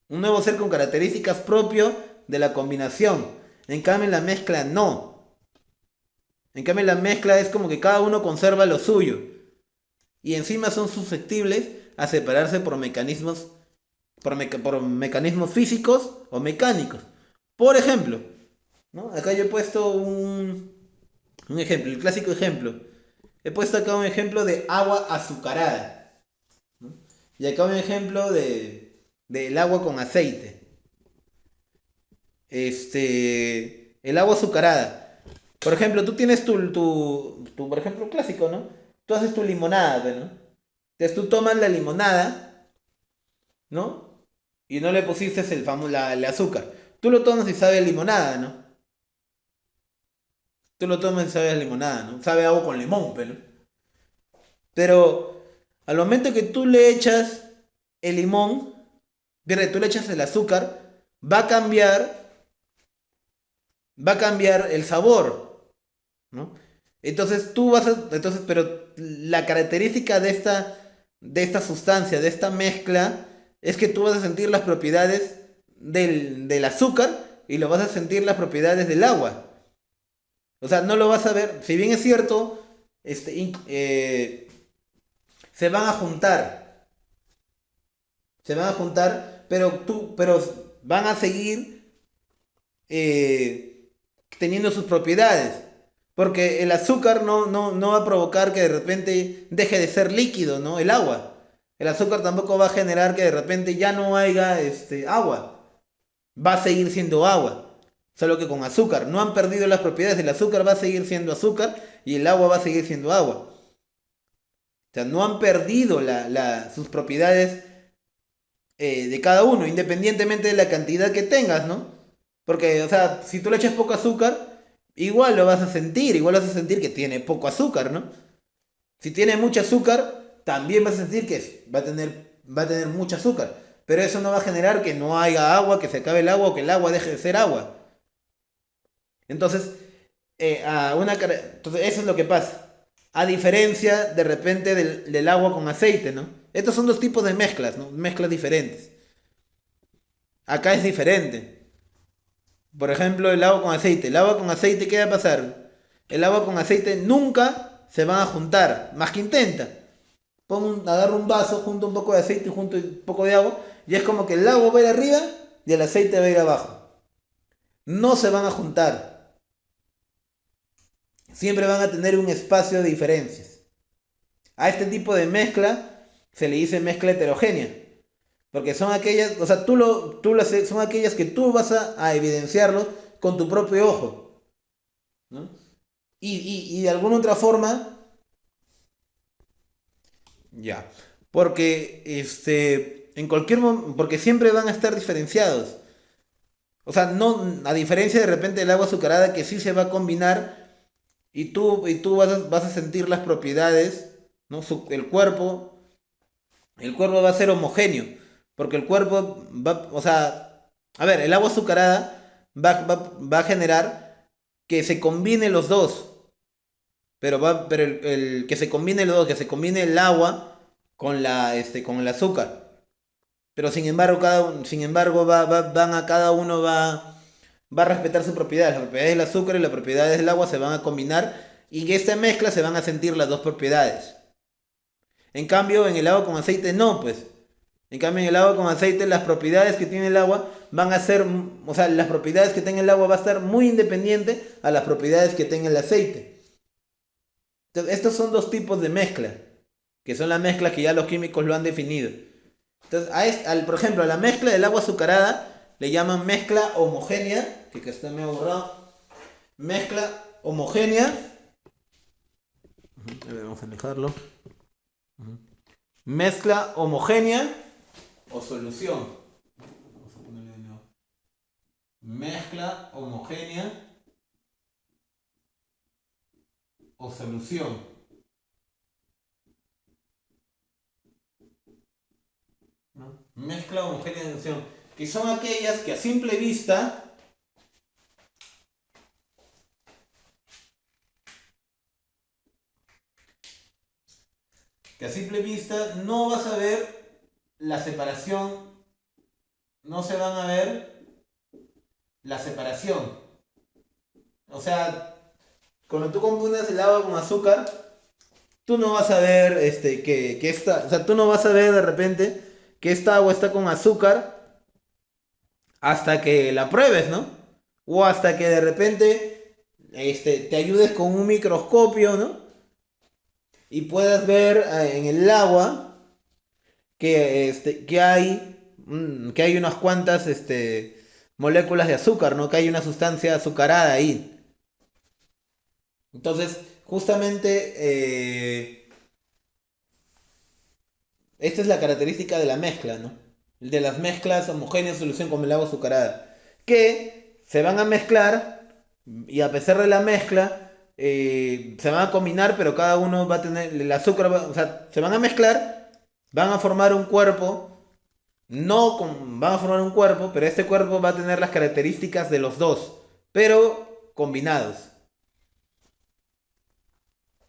Un nuevo ser con características propio de la combinación. En cambio, en la mezcla no. En cambio, en la mezcla es como que cada uno conserva lo suyo. Y encima son susceptibles a separarse por mecanismos físicos o mecánicos. Por ejemplo, ¿no? Acá yo he puesto un ejemplo, el clásico ejemplo. He puesto acá un ejemplo de agua azucarada, ¿no? Y acá un ejemplo del agua con aceite. El agua azucarada. Por ejemplo, tú tienes por ejemplo, clásico, ¿no? Tú haces tu limonada, ¿no? Entonces tú tomas la limonada, ¿no? Y no le pusiste el azúcar. Tú lo tomas y sabe a limonada, ¿no? Tú lo tomas y sabe a limonada, ¿no? Sabe a agua con limón, pero. Pero al momento que tú le echas el limón, tú le echas el azúcar, va a cambiar, va a cambiar el sabor, ¿no? Pero la característica de esta sustancia, de esta mezcla, es que tú vas a sentir las propiedades del azúcar y lo vas a sentir las propiedades del agua. O sea, no lo vas a ver, si bien es cierto, se van a juntar, pero van a seguir teniendo sus propiedades. Porque el azúcar no va a provocar que de repente deje de ser líquido, ¿no? El agua. El azúcar tampoco va a generar que de repente ya no haya agua. Va a seguir siendo agua. Solo que con azúcar. No han perdido las propiedades. El azúcar va a seguir siendo azúcar y el agua va a seguir siendo agua. O sea, no han perdido sus propiedades de cada uno, independientemente de la cantidad que tengas, ¿no? Porque, o sea, si tú le echas poco azúcar, igual vas a sentir que tiene poco azúcar, ¿no? Si tiene mucho azúcar, también vas a sentir que va a tener mucho azúcar. Pero eso no va a generar que no haya agua, que se acabe el agua o que el agua deje de ser agua. Entonces, entonces eso es lo que pasa. A diferencia de repente del agua con aceite, ¿no? Estos son dos tipos de mezclas, ¿no? Mezclas diferentes. Acá es diferente. Por ejemplo, el agua con aceite. El agua con aceite, ¿qué va a pasar? El agua con aceite nunca se van a juntar, más que intenta. Agarra un vaso, junta un poco de aceite y junta un poco de agua, y es como que el agua va a ir arriba y el aceite va a ir abajo. No se van a juntar. Siempre van a tener un espacio de diferencias. A este tipo de mezcla se le dice mezcla heterogénea. Porque son aquellas, o sea, son aquellas que tú vas a evidenciarlo con tu propio ojo, ¿no? Y de alguna otra forma, ya, porque porque siempre van a estar diferenciados. O sea, no, a diferencia de repente del agua azucarada que sí se va a combinar y tú vas a sentir las propiedades, ¿no? El cuerpo va a ser homogéneo, porque el cuerpo o sea, a ver, el agua azucarada va a generar que se combinen los dos, pero el que se combine los dos, que se combine el agua con el azúcar. Pero sin embargo cada uno va a respetar sus propiedades. Las propiedades del azúcar y las propiedades del agua se van a combinar y en esta mezcla se van a sentir las dos propiedades. En cambio, en el agua con aceite no, pues. En cambio, en el agua con aceite, las propiedades que tiene el agua van a ser, o sea, las propiedades que tenga el agua va a estar muy independiente a las propiedades que tenga el aceite. Entonces, estos son dos tipos de mezcla, que son las mezclas que ya los químicos lo han definido. Entonces, por ejemplo, a la mezcla del agua azucarada le llaman mezcla homogénea, que está medio borrado. Mezcla homogénea. A ver, vamos a alejarlo. Mezcla homogénea o solución. Vamos a ponerle de nuevo. Mezcla homogénea o solución. ¿No? Mezcla homogénea o solución. Que son aquellas que a simple vista no vas a ver la separación, no se van a ver la separación. O sea, cuando tú confundes el agua con azúcar, tú no vas a ver o sea, tú no vas a ver de repente que esta agua está con azúcar hasta que la pruebes, ¿no? O hasta que de repente te ayudes con un microscopio, ¿no? Y puedas ver en el agua que hay unas cuantas moléculas de azúcar, ¿no? Que hay una sustancia azucarada ahí. Entonces, justamente esta es la característica de la mezcla, ¿no? De las mezclas homogéneas solución con el agua azucarada. Que se van a mezclar y a pesar de la mezcla se van a combinar, pero cada uno va a tener el azúcar, o sea, se van a mezclar, van a formar un cuerpo, van a formar un cuerpo, pero este cuerpo va a tener las características de los dos, pero combinados.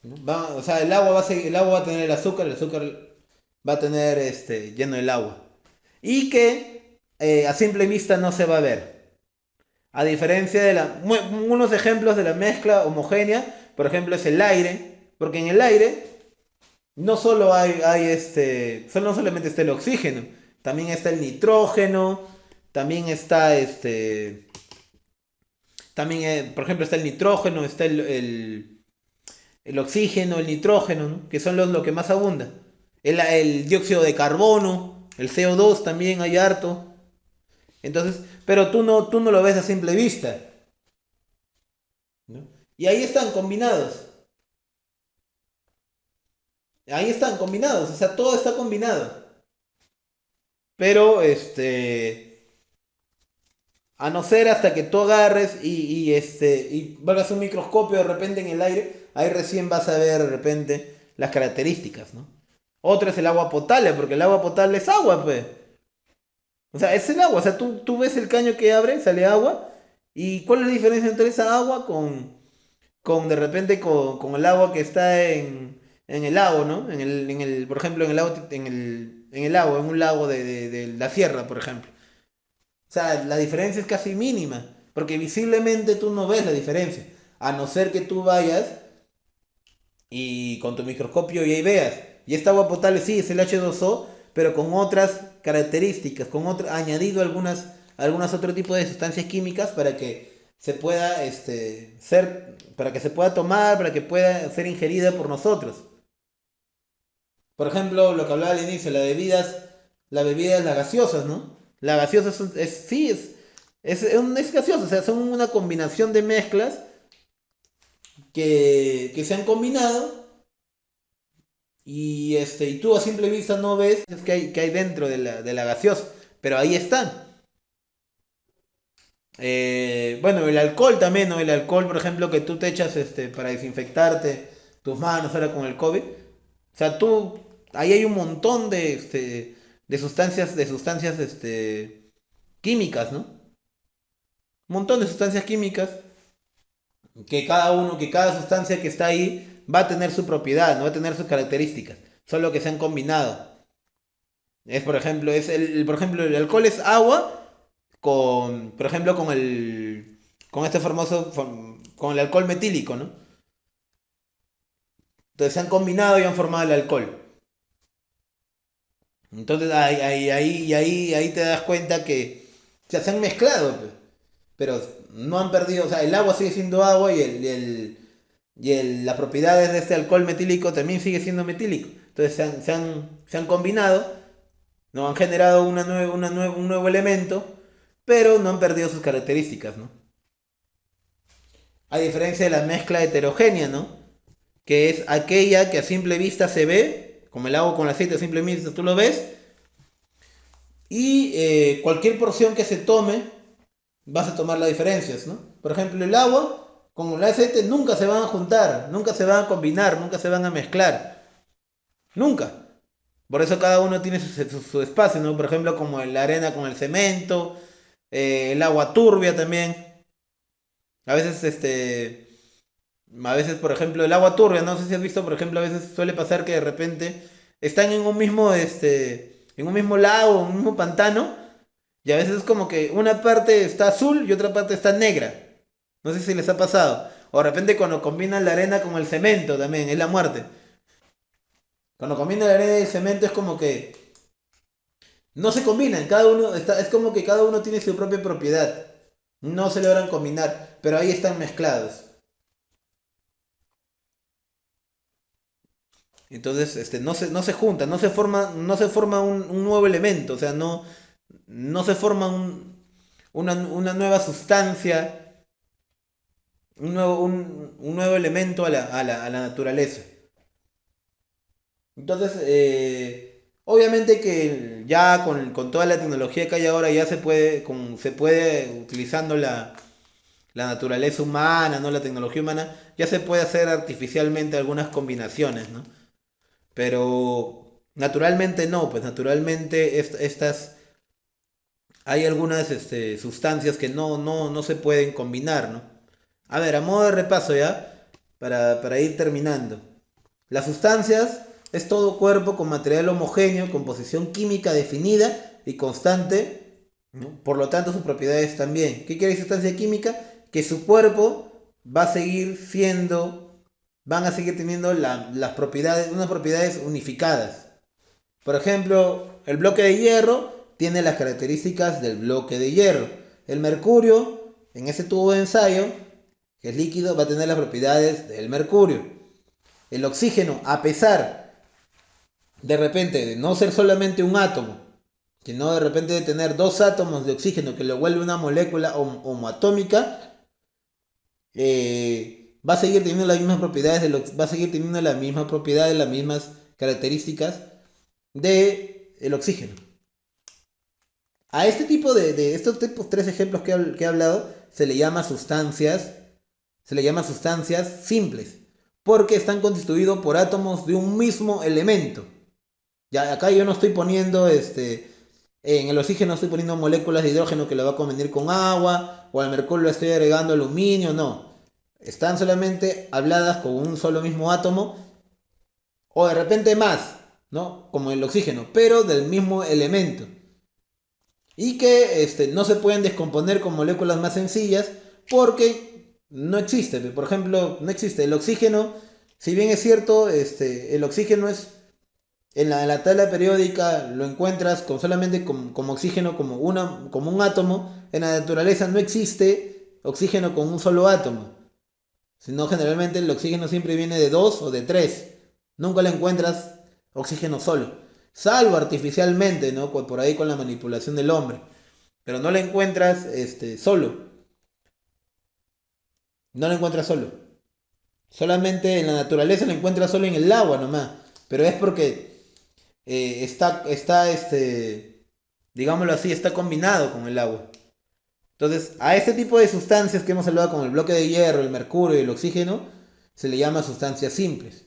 ¿No? O sea, el agua va a tener el azúcar va a tener lleno el agua. Y que a simple vista no se va a ver. A diferencia de unos ejemplos de la mezcla homogénea, por ejemplo, es el aire. Porque en el aire no solo no solamente está el oxígeno, también está el nitrógeno, también está por ejemplo, está el nitrógeno, está el oxígeno, el nitrógeno, ¿no? Que son lo que más abunda. El dióxido de carbono, el CO2 también hay harto. Entonces, pero tú no lo ves a simple vista, ¿no? Y ahí están combinados. Ahí están combinados, o sea, todo está combinado. Pero, a no ser hasta que tú agarres y valgas un microscopio de repente en el aire, ahí recién vas a ver de repente las características, ¿no? Otro es el agua potable, porque el agua potable es agua, pues. O sea, es el agua, o sea, tú ves el caño que abre, sale agua, y ¿cuál es la diferencia entre esa agua con de repente con el agua que está en el lago, ¿no? Por ejemplo, en el lago, en el lago, en un lago de la sierra, por ejemplo. O sea, la diferencia es casi mínima, porque visiblemente tú no ves la diferencia, a no ser que tú vayas y con tu microscopio y ahí veas. Y esta agua potable sí es el H2O, pero con otras características, añadido algunas otro tipo de sustancias químicas para que se pueda para que se pueda tomar, para que pueda ser ingerida por nosotros. Por ejemplo, lo que hablaba al inicio, las gaseosas, ¿no? La gaseosa sí, es gaseosa, o sea, son una combinación de mezclas que se han combinado y tú a simple vista no ves que hay dentro de la gaseosa, pero ahí están. Bueno, el alcohol también, ¿no? El alcohol, por ejemplo, que tú te echas para desinfectarte tus manos ahora con el COVID. O sea, ahí hay un montón de sustancias químicas, ¿no? Un montón de sustancias químicas que cada sustancia que está ahí va a tener su propiedad, no va a tener sus características, solo que se han combinado. Por ejemplo, el alcohol es agua por ejemplo, con este con el alcohol metílico, ¿no? Entonces se han combinado y han formado el alcohol. Entonces ahí te das cuenta que se han mezclado, pues, pero no han perdido, o sea, el agua sigue siendo agua las propiedades de este alcohol metílico también sigue siendo metílico. Entonces se han combinado, no han generado un nuevo elemento, pero no han perdido sus características, ¿no? A diferencia de la mezcla heterogénea, ¿no? Que es aquella que a simple vista se ve, como el agua con el aceite a simple vista tú lo ves, y cualquier porción que se tome, vas a tomar las diferencias, ¿no? Por ejemplo, el agua con el aceite nunca se van a juntar, nunca se van a combinar, nunca se van a mezclar, nunca. Por eso cada uno tiene su espacio, ¿no? Por ejemplo, como la arena con el cemento, el agua turbia también. A veces, por ejemplo, el agua turbia, no sé si has visto, por ejemplo, a veces suele pasar que de repente están en un mismo lago, en un mismo pantano, y a veces es como que una parte está azul y otra parte está negra. No sé si les ha pasado. O de repente cuando combinan la arena con el cemento también, es la muerte. Cuando combinan la arena y el cemento es como que no se combinan, es como que cada uno tiene su propia propiedad. No se logran combinar, pero ahí están mezclados. Entonces, no se juntan, no se forma un nuevo elemento, o sea, no se forma una nueva sustancia, un nuevo elemento a la naturaleza. Entonces, obviamente que ya con toda la tecnología que hay ahora ya se puede utilizando la naturaleza humana, ¿no? La tecnología humana, ya se puede hacer artificialmente algunas combinaciones, ¿no? Pero naturalmente no, pues naturalmente hay algunas sustancias que no se pueden combinar, ¿no? A ver, a modo de repaso ya, para ir terminando. Las sustancias es todo cuerpo con material homogéneo, composición química definida y constante, ¿no? Por lo tanto sus propiedades también. ¿Qué quiere decir sustancia química? Que su cuerpo va a seguir van a seguir teniendo unas propiedades unificadas. Por ejemplo, el bloque de hierro tiene las características del bloque de hierro. El mercurio, en ese tubo de ensayo, que es líquido, va a tener las propiedades del mercurio. El oxígeno, a pesar de repente de no ser solamente un átomo, sino de repente de tener dos átomos de oxígeno que lo vuelve una molécula homoatómica, va a seguir teniendo las mismas propiedades va a seguir teniendo las mismas propiedades, las mismas características de el oxígeno. A este tipo de estos tipos, tres ejemplos que he hablado, se le llama sustancias simples, porque están constituidos por átomos de un mismo elemento. Ya acá yo no estoy poniendo, en el oxígeno estoy poniendo moléculas de hidrógeno que le va a convenir con agua, o al mercurio le estoy agregando aluminio, no. Están solamente habladas con un solo mismo átomo, o de repente más, ¿no? Como el oxígeno, pero del mismo elemento. Y que no se pueden descomponer con moléculas más sencillas porque no existe. Por ejemplo, no existe el oxígeno. Si bien es cierto, el oxígeno es en la tabla periódica lo encuentras solamente como oxígeno como un átomo. En la naturaleza no existe oxígeno con un solo átomo, sino generalmente el oxígeno siempre viene de dos o de tres. Nunca le encuentras oxígeno solo, salvo artificialmente, ¿no? Por ahí con la manipulación del hombre. Pero no lo encuentras solo. No lo encuentras solo. Solamente en la naturaleza lo encuentras solo en el agua nomás. Pero es porque digámoslo así, está combinado con el agua. Entonces, a este tipo de sustancias que hemos hablado, como el bloque de hierro, el mercurio y el oxígeno, se le llama sustancias simples.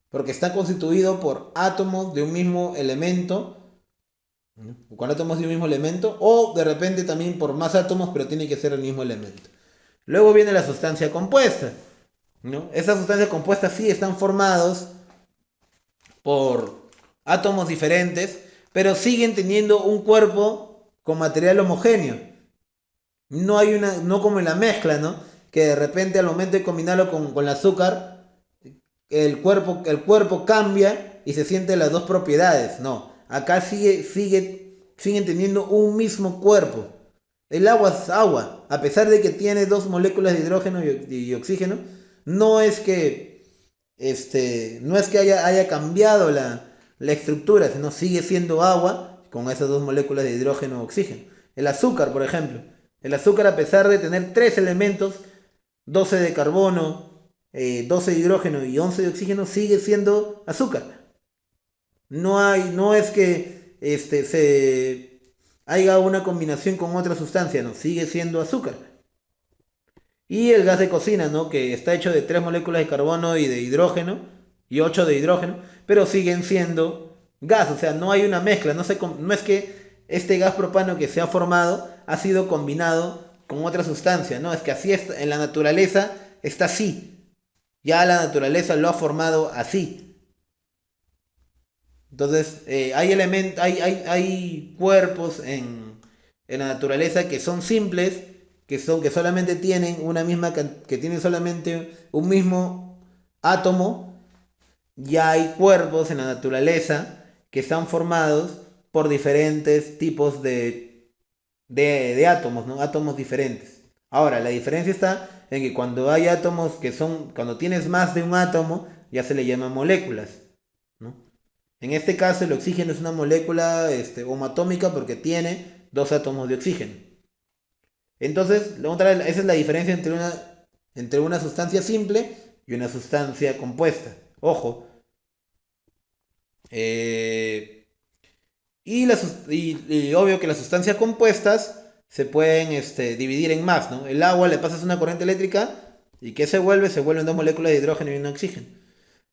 Porque está constituido por átomos de un mismo elemento, ¿no? Con átomos de un mismo elemento, o de repente también por más átomos, pero tiene que ser el mismo elemento. Luego viene la sustancia compuesta, ¿no? Esas sustancias compuestas sí están formados por átomos diferentes, pero siguen teniendo un cuerpo con material homogéneo. No como en la mezcla, ¿no? Que de repente al momento de combinarlo con el azúcar, el cuerpo cambia y se sienten las dos propiedades. No, acá siguen teniendo un mismo cuerpo. El agua es agua, a pesar de que tiene dos moléculas de hidrógeno y oxígeno, no es que, no es que haya cambiado la estructura, sino sigue siendo agua con esas dos moléculas de hidrógeno y oxígeno. El azúcar, por ejemplo. El azúcar, a pesar de tener tres elementos, 12 de carbono, 12 de hidrógeno y 11 de oxígeno, sigue siendo azúcar. No es que se haya una combinación con otra sustancia, no, sigue siendo azúcar. Y el gas de cocina, ¿no? Que está hecho de 3 moléculas de carbono y de hidrógeno, y 8 de hidrógeno, pero siguen siendo gas, o sea, no hay una mezcla, no es que este gas propano que se ha formado ha sido combinado con otra sustancia, no, es que así en la naturaleza está así, ya la naturaleza lo ha formado así. Entonces, hay cuerpos en la naturaleza que son simples, que solamente tienen que tienen solamente un mismo átomo. Ya hay cuerpos en la naturaleza que están formados por diferentes tipos de átomos, ¿no? Átomos diferentes. Ahora, la diferencia está en que cuando hay átomos cuando tienes más de un átomo, ya se le llaman moléculas, ¿no? En este caso, el oxígeno es una molécula homoatómica porque tiene dos átomos de oxígeno. Entonces, esa es la diferencia entre una sustancia simple y una sustancia compuesta. Ojo. Eh, y obvio que las sustancias compuestas se pueden dividir en más, ¿no? El agua le pasas una corriente eléctrica y ¿qué se vuelve? Se vuelven dos moléculas de hidrógeno y un oxígeno.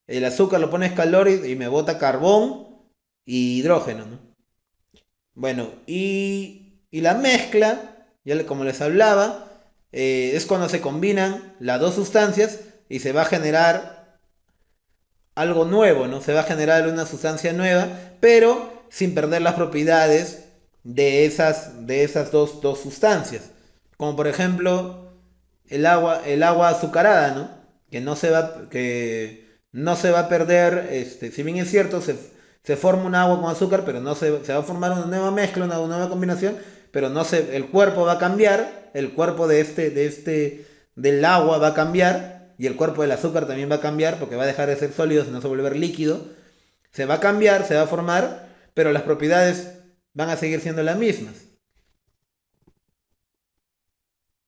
El azúcar lo pones calor y me bota carbón y hidrógeno, ¿no? Bueno, y la mezcla, como les hablaba, es cuando se combinan las dos sustancias y se va a generar algo nuevo, ¿no? Se va a generar una sustancia nueva, pero sin perder las propiedades de esas dos sustancias. Como por ejemplo el agua azucarada, ¿no? Que no se va a perder, si bien es cierto, se forma un agua con azúcar, pero no se va a formar una nueva mezcla, una nueva combinación, pero el cuerpo va a cambiar, el cuerpo del agua va a cambiar, y el cuerpo del azúcar también va a cambiar, porque va a dejar de ser sólido, sino se va a volver líquido. Se va a cambiar, se va a formar, pero las propiedades van a seguir siendo las mismas,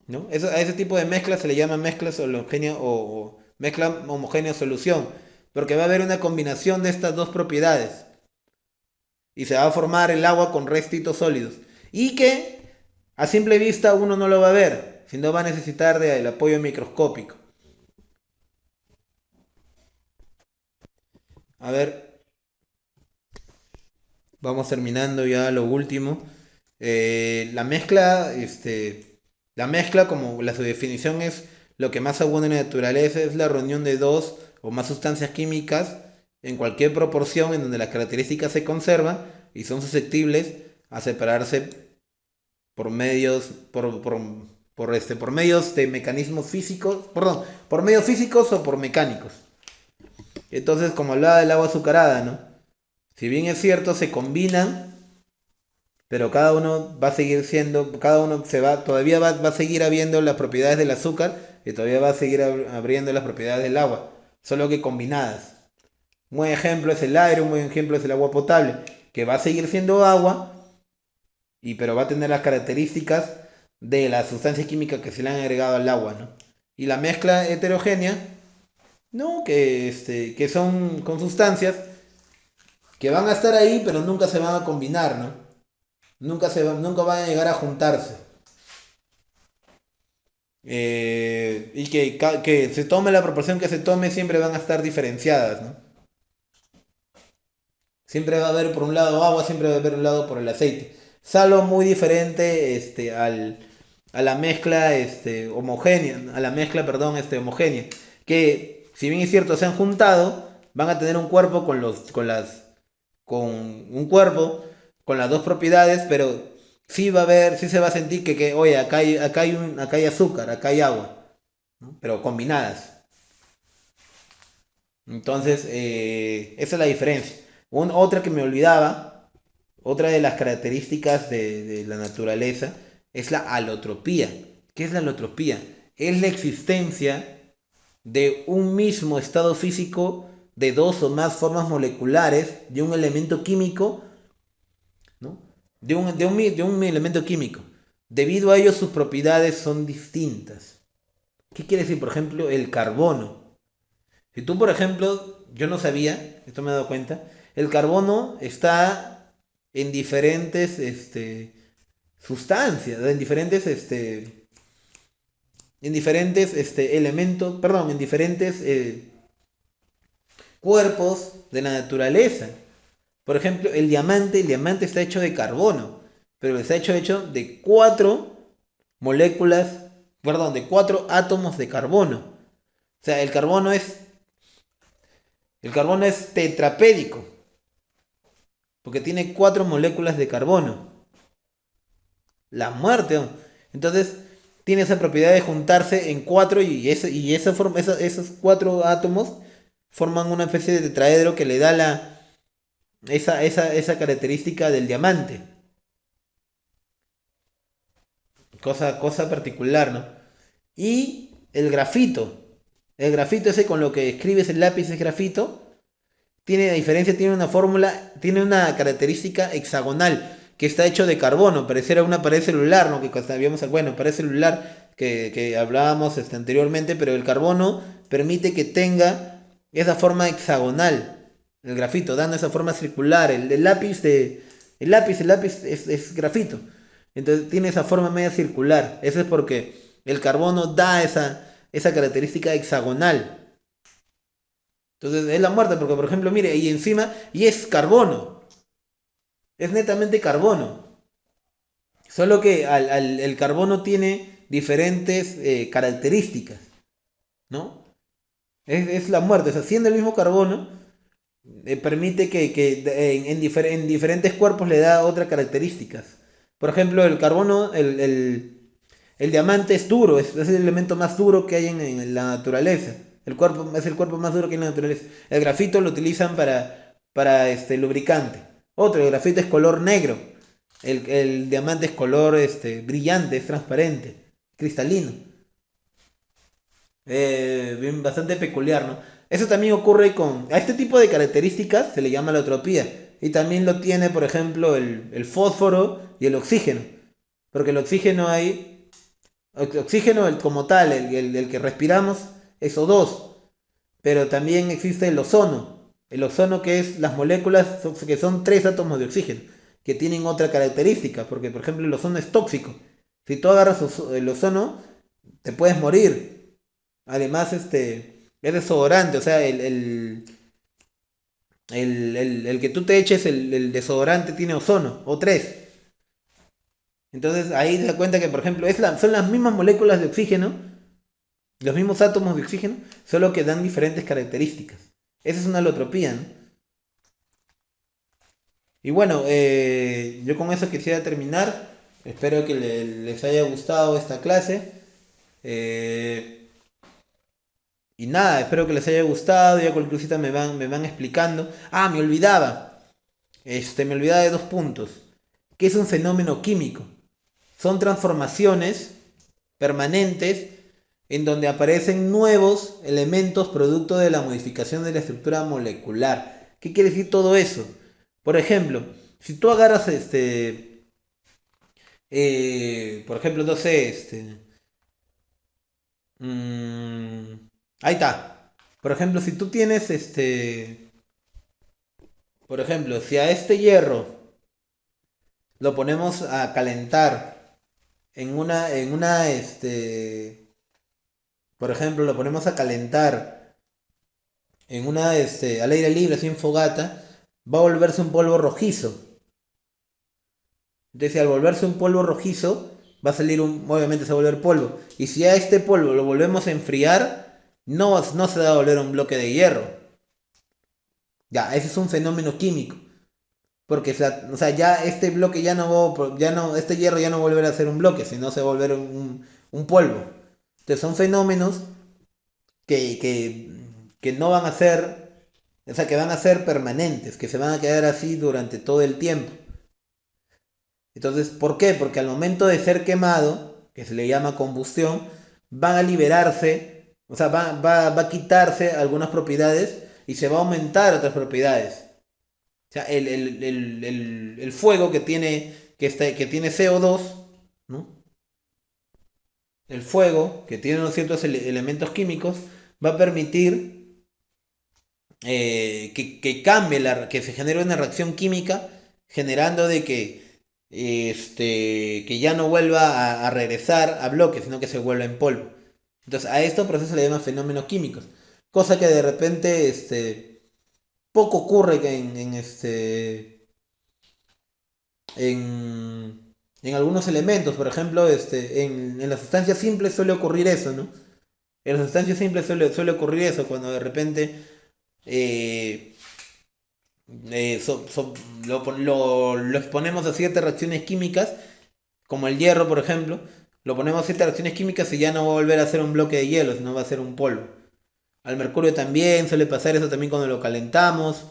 ¿no? A ese tipo de mezcla se le llama mezcla homogénea o mezcla homogénea solución, porque va a haber una combinación de estas dos propiedades y se va a formar el agua con restitos sólidos y que a simple vista uno no lo va a ver, sino va a necesitar del apoyo microscópico. A ver, vamos terminando ya lo último. La mezcla, como su definición es lo que más abunda en la naturaleza, es la reunión de dos o más sustancias químicas en cualquier proporción en donde las características se conservan y son susceptibles a separarse por medios, por medios de mecanismos físicos, perdón, por medios físicos o por mecánicos. Entonces, como hablaba del agua azucarada, ¿no? Si bien es cierto, se combinan, pero cada uno va a seguir siendo, cada uno todavía va a seguir habiendo las propiedades del azúcar y todavía va a seguir abriendo las propiedades del agua, solo que combinadas. Un buen ejemplo es el aire, un buen ejemplo es el agua potable, que va a seguir siendo agua, pero va a tener las características de las sustancias químicas que se le han agregado al agua, ¿no? Y la mezcla heterogénea, ¿no? Que son con sustancias que van a estar ahí, pero nunca se van a combinar, ¿no? Nunca van a llegar a juntarse. Que se tome la proporción que se tome, siempre van a estar diferenciadas, ¿no? Siempre va a haber por un lado agua, siempre va a haber un lado por el aceite. Salvo muy diferente a la mezcla homogénea, a la mezcla, perdón, homogénea. Que si bien es cierto, se han juntado, van a tener un cuerpo con un cuerpo con las dos propiedades, pero sí se va a sentir oye, acá hay azúcar, acá hay agua, ¿no? Pero combinadas. Entonces, esa es la diferencia. Otra que me olvidaba, otra de las características de la naturaleza es la alotropía. ¿Qué es la alotropía? Es la existencia de un mismo estado físico de dos o más formas moleculares de un elemento químico, ¿no? De un elemento químico. Debido a ello, sus propiedades son distintas. ¿Qué quiere decir, por ejemplo, el carbono? Si tú, por ejemplo, yo no sabía, esto me he dado cuenta, el carbono está en diferentes sustancias, en diferentes elementos, perdón, en diferentes cuerpos de la naturaleza. Por ejemplo, el diamante está hecho de carbono, pero está hecho de cuatro moléculas, perdón, de cuatro átomos de carbono. O sea, el carbono es tetrapédico, porque tiene cuatro moléculas de carbono. La muerte, ¿no? Entonces, tiene esa propiedad de juntarse en cuatro esos cuatro átomos forman una especie de tetraedro que le da esa característica del diamante. Cosa particular, ¿no? Y el grafito. El grafito ese con lo que escribes el lápiz es grafito. Tiene diferencia, tiene una fórmula, tiene una característica hexagonal que está hecho de carbono, pareciera una pared celular, ¿no? Que habíamos, bueno, pared celular que hablábamos anteriormente, pero el carbono permite que tenga esa forma hexagonal, el grafito, dando esa forma circular. El lápiz es grafito, entonces tiene esa forma media circular. Eso es porque el carbono da esa característica hexagonal. Entonces es la muerte, porque por ejemplo, mire, y encima, y es carbono, es netamente carbono. Solo que el carbono tiene diferentes características, ¿no? Es la muerte, o sea, siendo el mismo carbono, permite en diferentes cuerpos le da otras características. Por ejemplo, el carbono, el diamante es duro, es el elemento más duro que hay en la naturaleza. El cuerpo es el cuerpo más duro que hay en la naturaleza. El grafito lo utilizan para lubricante. Otro, el grafito es color negro. El diamante es color brillante, es transparente, cristalino. Bastante peculiar, ¿no? Eso también ocurre con... A este tipo de características se le llama alotropía. Y también lo tiene, por ejemplo, el fósforo y el oxígeno. Porque el oxígeno hay... Oxígeno como tal, el que respiramos, es O2. Pero también existe el ozono. El ozono que es las moléculas que son tres átomos de oxígeno. Que tienen otra característica. Porque, por ejemplo, el ozono es tóxico. Si tú agarras el ozono, te puedes morir. Además, es desodorante, o sea, el que tú te eches, el desodorante tiene ozono, O3. Entonces ahí te das cuenta que, por ejemplo, son las mismas moléculas de oxígeno, los mismos átomos de oxígeno, solo que dan diferentes características. Esa es una alotropía, ¿no? Y bueno, yo con eso quisiera terminar. Espero que les haya gustado esta clase. Eh, Y nada, espero que les haya gustado. Ya cualquier cosita me van explicando. Ah, me olvidaba. Me olvidaba de dos puntos. ¿Qué es un fenómeno químico? Son transformaciones permanentes en donde aparecen nuevos elementos producto de la modificación de la estructura molecular. ¿Qué quiere decir todo eso? Por ejemplo, si tú agarras por ejemplo, no sé, ahí está. Por ejemplo, si tú tienes por ejemplo, si a este hierro lo ponemos a calentar por ejemplo, lo ponemos a calentar al aire libre, sin fogata, va a volverse un polvo rojizo. Entonces, al volverse un polvo rojizo, va a salir obviamente se va a volver polvo. Y si a este polvo lo volvemos a enfriar, no se va a volver un bloque de hierro. Ya, ese es un fenómeno químico. Porque, o sea, ya este bloque este hierro ya no volverá a ser un bloque, sino se va a volver un polvo. Entonces son fenómenos que, que, que no van a ser, o sea, que van a ser permanentes, que se van a quedar así durante todo el tiempo. Entonces, ¿por qué? Porque al momento de ser quemado, que se le llama combustión, van a liberarse, o sea, va a quitarse algunas propiedades y se va a aumentar otras propiedades. O sea, el fuego que tiene CO2, ¿no? El fuego, que tiene unos ciertos elementos químicos, va a permitir que se genere una reacción química, generando de que ya no vuelva a regresar a bloques, sino que se vuelva en polvo. Entonces, a estos procesos se le llaman fenómenos químicos. Cosa que de repente, poco ocurre en algunos elementos. Por ejemplo, en las sustancias simples suele ocurrir eso, ¿no? En las sustancias simples suele ocurrir eso, cuando de repente eh, lo exponemos a ciertas reacciones químicas, como el hierro, por ejemplo, lo ponemos a ciertas reacciones químicas y ya no va a volver a ser un bloque de hielo, sino va a ser un polvo. Al mercurio también suele pasar eso también cuando lo calentamos.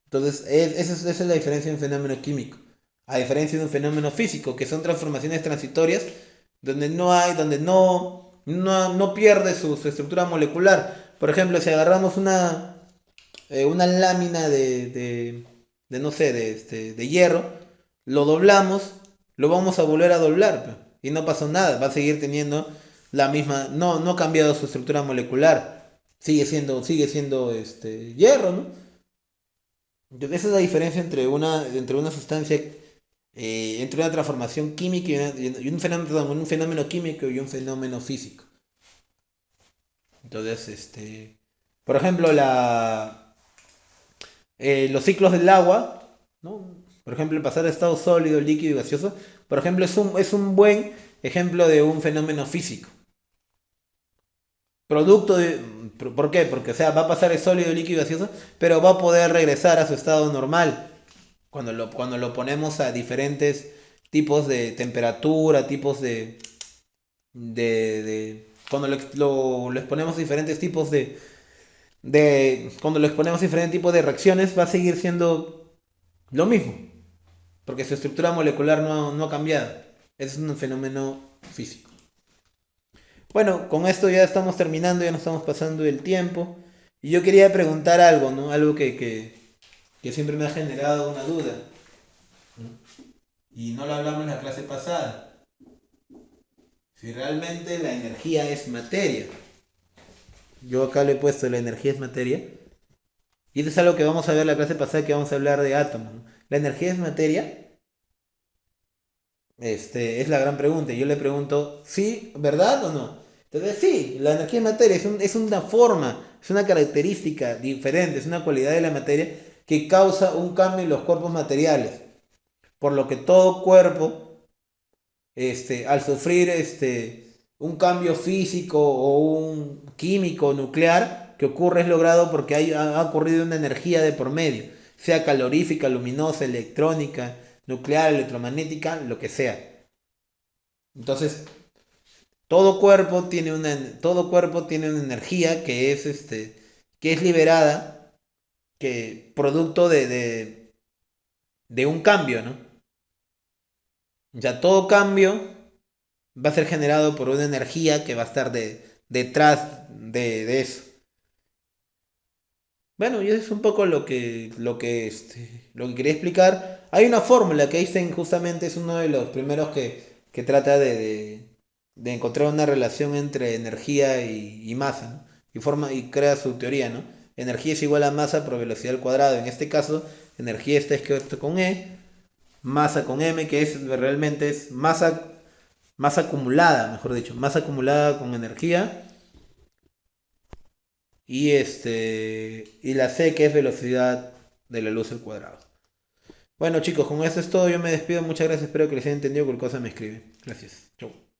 Entonces, esa es la diferencia en un fenómeno químico. A diferencia de un fenómeno físico, que son transformaciones transitorias, donde no pierde su estructura molecular. Por ejemplo, si agarramos una lámina no sé, de hierro, lo doblamos, lo vamos a volver a doblar, pe, y no pasó nada, va a seguir teniendo la misma, no ha cambiado su estructura molecular, sigue siendo hierro, ¿no? Entonces, esa es la diferencia entre una sustancia, entre una transformación química y un fenómeno químico y un fenómeno físico. Entonces, por ejemplo, los ciclos del agua, ¿no? Por ejemplo, el pasar de estado sólido, líquido y gaseoso, por ejemplo, es un buen ejemplo de un fenómeno físico. Producto de... ¿Por qué? Porque, o sea, va a pasar de sólido, líquido y gaseoso, pero va a poder regresar a su estado normal. Cuando lo ponemos a diferentes tipos de temperatura, tipos cuando lo exponemos a diferentes tipos cuando lo exponemos a diferentes tipos de reacciones, va a seguir siendo lo mismo, porque su estructura molecular no ha cambiado. Es un fenómeno físico. Bueno, con esto ya estamos terminando, ya nos estamos pasando el tiempo. Y yo quería preguntar algo, ¿no? Algo que siempre me ha generado una duda, ¿no? Y no lo hablamos en la clase pasada. Si realmente la energía es materia. Yo acá le he puesto la energía es materia. Y eso es algo que vamos a ver en la clase pasada, que vamos a hablar de átomos, ¿no? ¿La energía es materia? Es la gran pregunta. Y yo le pregunto, ¿sí? ¿Verdad o no? Entonces, sí, la energía es materia, es una forma, es una característica diferente, es una cualidad de la materia que causa un cambio en los cuerpos materiales. Por lo que todo cuerpo, al sufrir un cambio físico o un químico nuclear que ocurre es logrado porque ha ocurrido una energía de por medio, sea calorífica, luminosa, electrónica, nuclear, electromagnética, lo que sea. Entonces, todo cuerpo tiene una energía que es liberada, que producto de un cambio, ¿no? Ya todo cambio va a ser generado por una energía que va a estar detrás de eso. Bueno, y eso es un poco lo que quería explicar. Hay una fórmula que Einstein justamente es uno de los primeros que trata de encontrar una relación entre energía y masa, ¿no? Y crea su teoría, ¿no? Energía es igual a masa por velocidad al cuadrado. En este caso, energía está escrito con E, masa con M, que realmente es masa acumulada, mejor dicho, masa acumulada con energía y la c que es velocidad de la luz al cuadrado. Bueno chicos, con eso es todo, yo me despido, muchas gracias, espero que les haya entendido, cualquier cosa me escriben. Gracias, chau.